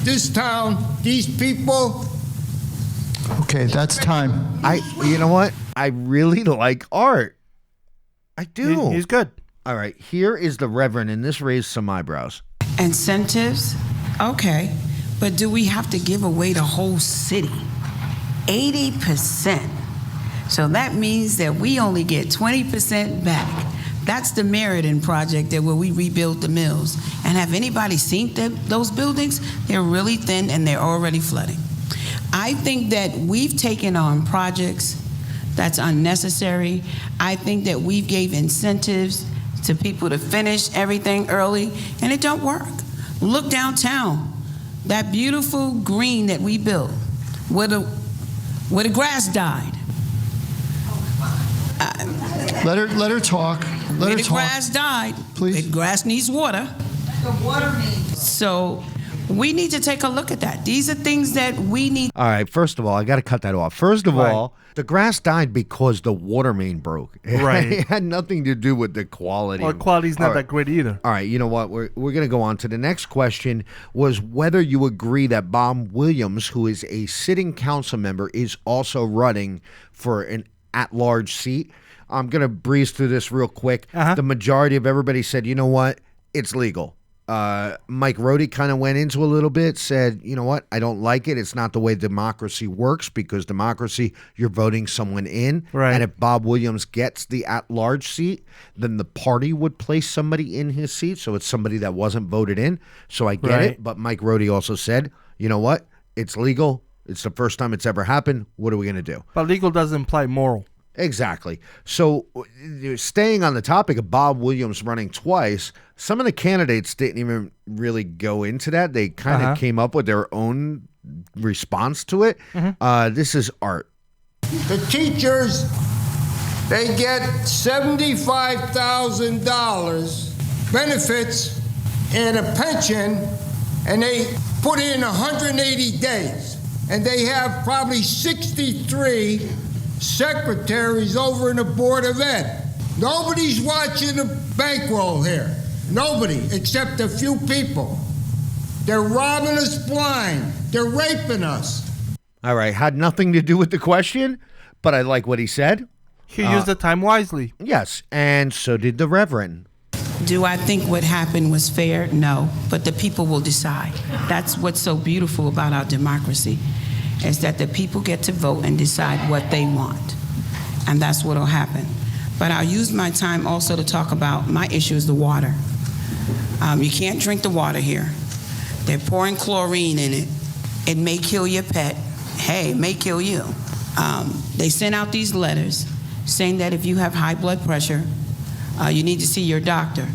This town, these people. Okay, that's time. You know what? I really like Art. I do. He's good. All right, here is the Reverend, and this raised some eyebrows. Incentives? Okay. But do we have to give away the whole city? 80%. So that means that we only get 20% back. That's the Meriden project that where we rebuild the mills. And have anybody seen those buildings? They're really thin and they're already flooding. I think that we've taken on projects that's unnecessary. I think that we've gave incentives to people to finish everything early, and it don't work. Look downtown, that beautiful green that we built, where the grass died. Let her talk. Where the grass died, please. The grass needs water. The water needs. So we need to take a look at that. These are things that we need. All right, first of all, I got to cut that off. First of all, the grass died because the water main broke. Right. It had nothing to do with the quality. Well, the quality's not that great either. All right, you know what? We're going to go on to the next question, was whether you agree that Bob Williams, who is a sitting council member, is also running for an at-large seat. I'm going to breeze through this real quick. The majority of everybody said, you know what? It's legal. Mike Rohde kind of went into a little bit, said, you know what? I don't like it. It's not the way democracy works, because democracy, you're voting someone in. Right. And if Bob Williams gets the at-large seat, then the party would place somebody in his seat. So it's somebody that wasn't voted in. So I get it. But Mike Rohde also said, you know what? It's legal. It's the first time it's ever happened. What are we going to do? But legal doesn't imply moral. Exactly. So staying on the topic of Bob Williams running twice, some of the candidates didn't even really go into that. They kind of came up with their own response to it. This is Art. The teachers, they get $75,000 benefits and a pension, and they put in 180 days. And they have probably 63 secretaries over in the Board of Ed. Nobody's watching the bankroll here. Nobody, except a few people. They're robbing us blind. They're raping us. All right, had nothing to do with the question, but I like what he said. He used the time wisely. Yes, and so did the Reverend. Do I think what happened was fair? No, but the people will decide. That's what's so beautiful about our democracy, is that the people get to vote and decide what they want. And that's what will happen. But I'll use my time also to talk about my issue is the water. You can't drink the water here. They're pouring chlorine in it. It may kill your pet. Hey, it may kill you. They sent out these letters saying that if you have high blood pressure, you need to see your doctor.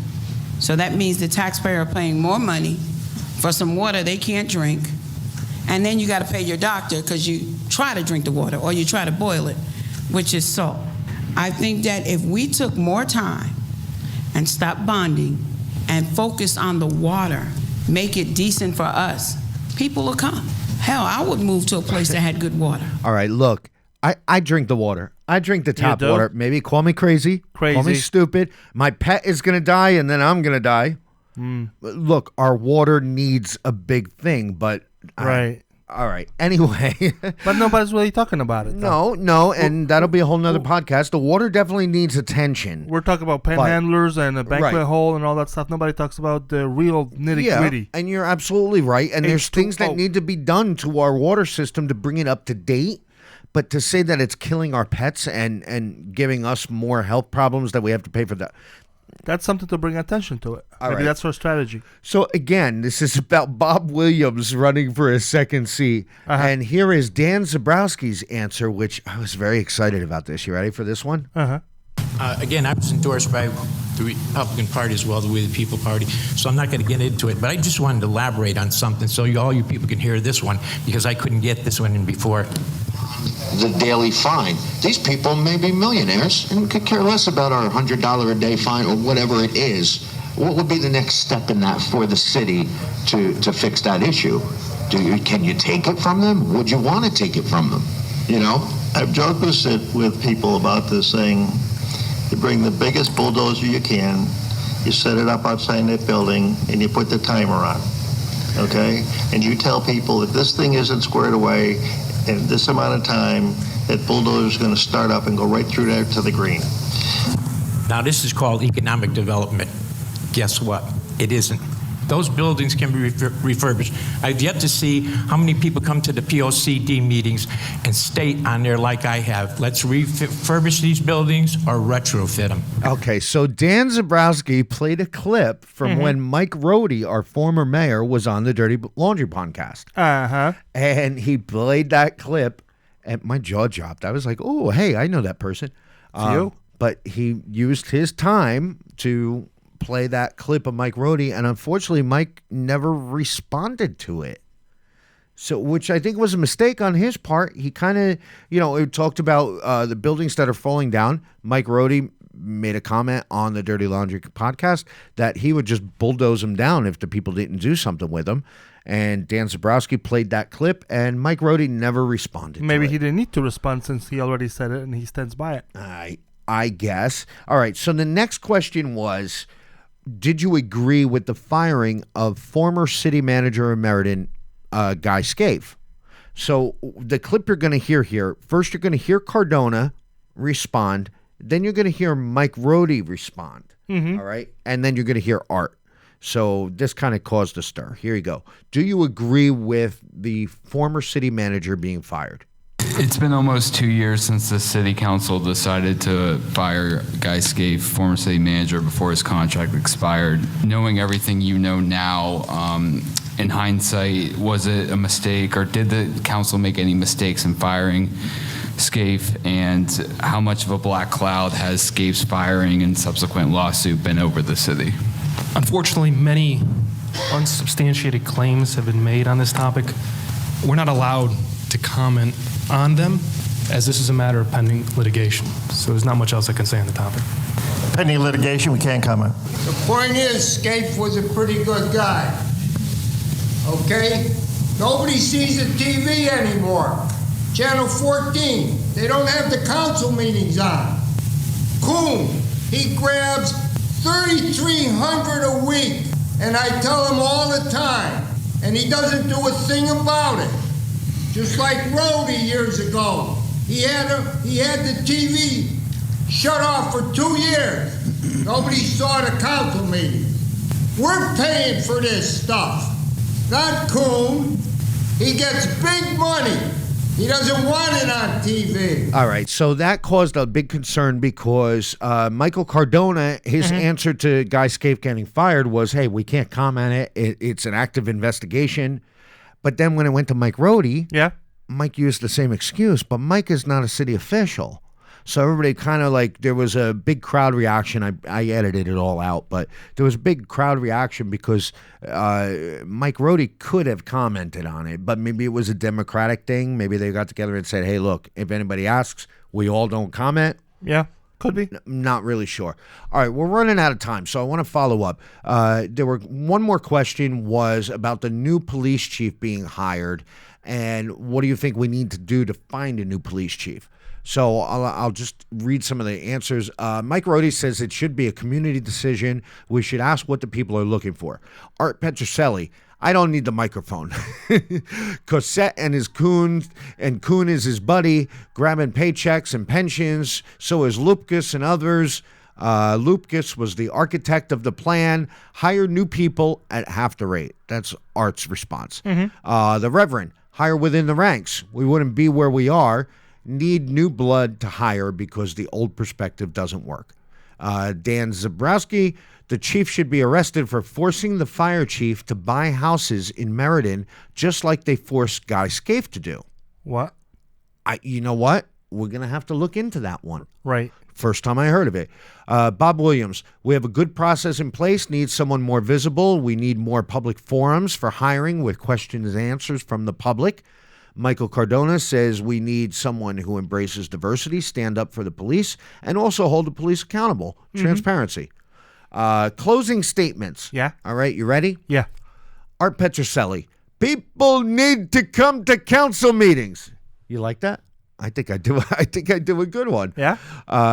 So that means the taxpayer are paying more money for some water they can't drink. And then you got to pay your doctor because you try to drink the water or you try to boil it, which is salt. I think that if we took more time and stopped bonding and focus on the water, make it decent for us, people will come. Hell, I would move to a place that had good water. All right, look, I drink the water. I drink the tap water. Maybe call me crazy. Call me stupid. My pet is going to die, and then I'm going to die. Look, our water needs a big thing, but... Right. All right. Anyway. But nobody's really talking about it. No, and that'll be a whole nother podcast. The water definitely needs attention. We're talking about panhandlers and a banquet hall and all that stuff. Nobody talks about the real nitty-gritty. And you're absolutely right. And there's things that need to be done to our water system to bring it up to date. But to say that it's killing our pets and giving us more health problems that we have to pay for that, That's something to bring attention to it. All Maybe right. that's our strategy. So again, this is about Bob Williams running for a second seat. And here is Dan Zabrowski's answer, which I was very excited about this. You ready for this one? Again, I was endorsed by the Republican Party as well, the We the People Party, so I'm not going to get into it, but I just wanted to elaborate on something so all you people can hear this one, because I couldn't get this one in before. The daily fine. These people may be millionaires and could care less about our $100 a day fine or whatever it is. What would be the next step in that for the city to fix that issue? Can you take it from them? Would you want to take it from them? You know? I've joked with people about this thing. You bring the biggest bulldozer you can, you set it up outside that building, and you put the timer on, okay? And you tell people if this thing isn't squared away in this amount of time, that bulldozer is going to start up and go right through there to the green. Now, this is called economic development. Guess what? It isn't. Those buildings can be refurbished. I've yet to see how many people come to the POCD meetings and state on there like I have, let's refurbish these buildings or retrofit them. Okay, so Dan Zabrowski played a clip from when Mike Rohde, our former mayor, was on the Dirty Laundry podcast. And he played that clip, and my jaw dropped. I was like, oh, hey, I know that person. You? But he used his time to play that clip of Mike Rohde, and unfortunately, Mike never responded to it. So, which I think was a mistake on his part. He kind of, it talked about the buildings that are falling down. Mike Rohde made a comment on the Dirty Laundry podcast that he would just bulldoze them down if the people didn't do something with them. And Dan Zabrowski played that clip, and Mike Rohde never responded. Maybe to he it. didn't need to respond since he already said it and he stands by it. I guess. All right. So the next question was, did you agree with the firing of former city manager of Meriden, Guy Scaife? So the clip you're going to hear here, first you're going to hear Cardona respond, then you're going to hear Mike Rohde respond, all right? And then you're going to hear Art. So this kind of caused a stir. Here you go. Do you agree with the former city manager being fired? It's been almost 2 years since the city council decided to fire Guy Scaife, former city manager, before his contract expired. Knowing everything you know now, in hindsight, was it a mistake, or did the council make any mistakes in firing Scaife? And how much of a black cloud has Scaife's firing and subsequent lawsuit been over the city? Unfortunately, many unsubstantiated claims have been made on this topic. We're not allowed to comment on them, as this is a matter of pending litigation. So there's not much else I can say on the topic. Pending litigation, we can't comment. The point is, Scaife was a pretty good guy. Okay? Nobody sees the TV anymore. Channel 14, they don't have the council meetings on. Kuhn, he grabs $3,300 a week, and I tell him all the time, and he doesn't do a thing about it. Just like Rohde years ago. He had the TV shut off for 2 years. Nobody saw the council meeting. We're paying for this stuff. Not Kuhn. He gets big money. He doesn't want it on TV. All right, so that caused a big concern because Michael Cardona, his answer to Guy Scaife getting fired was, hey, we can't comment it. It's an active investigation. But then when it went to Mike Rohde, Mike used the same excuse, but Mike is not a city official. So everybody kind of there was a big crowd reaction. I edited it all out, but there was a big crowd reaction because Mike Rohde could have commented on it, but maybe it was a Democratic thing. Maybe they got together and said, hey, look, if anybody asks, we all don't comment. Yeah. Could be. Not really sure. All right, we're running out of time, so I want to follow up. One more question was about the new police chief being hired, and what do you think we need to do to find a new police chief? So I'll just read some of the answers. Mike Rohde says it should be a community decision. We should ask what the people are looking for. Art Petrocelli, I don't need the microphone. Cosette and Kuhn is his buddy, grabbing paychecks and pensions. So is Lupkus and others. Lupkus was the architect of the plan. Hire new people at half the rate. That's Art's response. The Reverend, hire within the ranks. We wouldn't be where we are. Need new blood to hire because the old perspective doesn't work. Dan Zabrowski, the chief should be arrested for forcing the fire chief to buy houses in Meriden, just like they forced Guy Scaife to do. What? You know what? We're going to have to look into that one. Right. First time I heard of it. Bob Williams, we have a good process in place, need someone more visible. We need more public forums for hiring with questions and answers from the public. Michael Cardona says we need someone who embraces diversity, stand up for the police, and also hold the police accountable. Transparency. Closing statements. Yeah. All right, you ready? Yeah. Art Petroselli, people need to come to council meetings. You like that? I think I do. I think I do a good one. Yeah.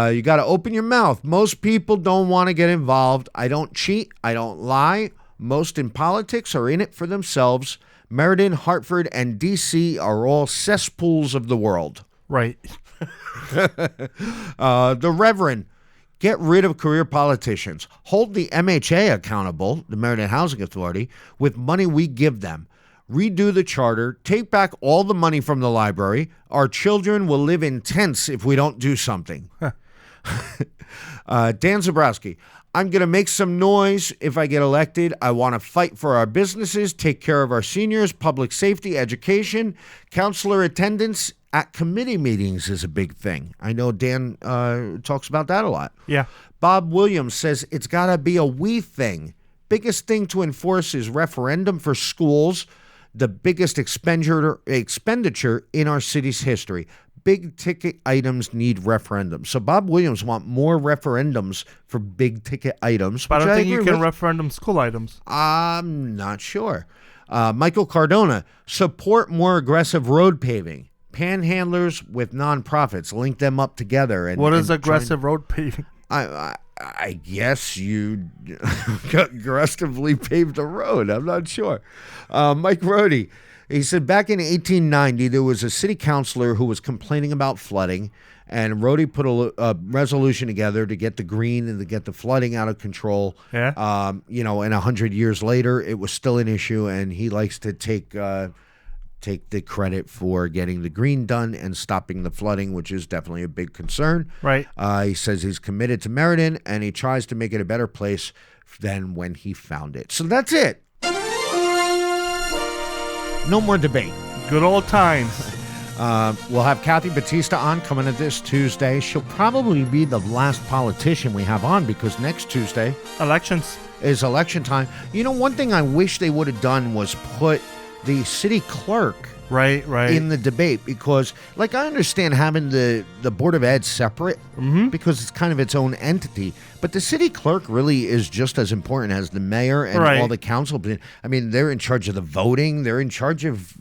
You got to open your mouth. Most people don't want to get involved. I don't cheat. I don't lie. Most in politics are in it for themselves. Meriden, Hartford, and D.C. are all cesspools of the world. Right. The Reverend, get rid of career politicians. Hold the MHA accountable, the Meriden Housing Authority, with money we give them. Redo the charter. Take back all the money from the library. Our children will live in tents if we don't do something. Dan Zabrowski, I'm going to make some noise if I get elected. I want to fight for our businesses, take care of our seniors, public safety, education. Counselor attendance at committee meetings is a big thing. I know Dan talks about that a lot. Yeah. Bob Williams says it's got to be a we thing. Biggest thing to enforce is referendum for schools, the biggest expenditure in our city's history. Big ticket items need referendums. So Bob Williams want more referendums for big ticket items. But I don't think you can with. referendum school items. I'm not sure. Michael Cardona, support more aggressive road paving. Panhandlers with nonprofits, link them up together. And what is and aggressive road paving? I guess you aggressively paved the road. I'm not sure. Mike Rohde, he said back in 1890, there was a city councilor who was complaining about flooding, and Rohde put a resolution together to get the green and to get the flooding out of control. Yeah. And 100 years later, it was still an issue, and he likes to take the credit for getting the green done and stopping the flooding, which is definitely a big concern. Right. He says he's committed to Meriden, and he tries to make it a better place than when he found it. So that's it. No more debate. Good old times. We'll have Kathy Batista on coming in this Tuesday. She'll probably be the last politician we have on because next Tuesday is election time. You know, one thing I wish they would have done was put the city clerk right in the debate, because like I understand having the Board of Ed separate because it's kind of its own entity, but the city clerk really is just as important as the mayor and all the council. I mean, they're in charge of the voting, they're in charge of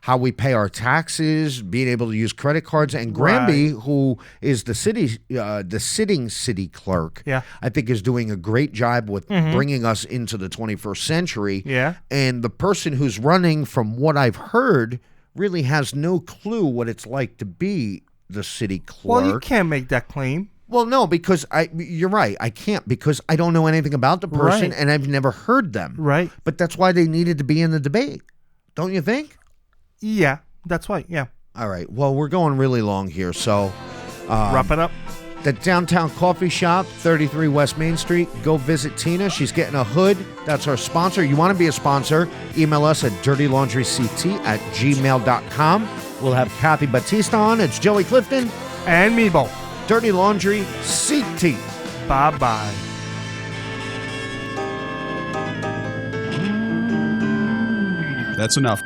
how we pay our taxes, being able to use credit cards. And Granby, who is the sitting city clerk, I think is doing a great job with bringing us into the 21st century. And the person who's running, from what I've heard, really has no clue what it's like to be the city clerk. Well, you can't make that claim. Well, no, because you're right. I can't, because I don't know anything about the person and I've never heard them. Right. But that's why they needed to be in the debate. Don't you think? Yeah, that's right. Yeah. All right. Well, we're going really long here, so wrap it up. The Downtown Coffee Shop, 33 West Main Street. Go visit Tina. She's getting a hood. That's our sponsor. You want to be a sponsor, email us at dirtylaundryct@gmail.com. We'll have Kathy Batista on. It's Joey Clifton. And Meebo. Dirty Laundry CT. Bye-bye. That's enough.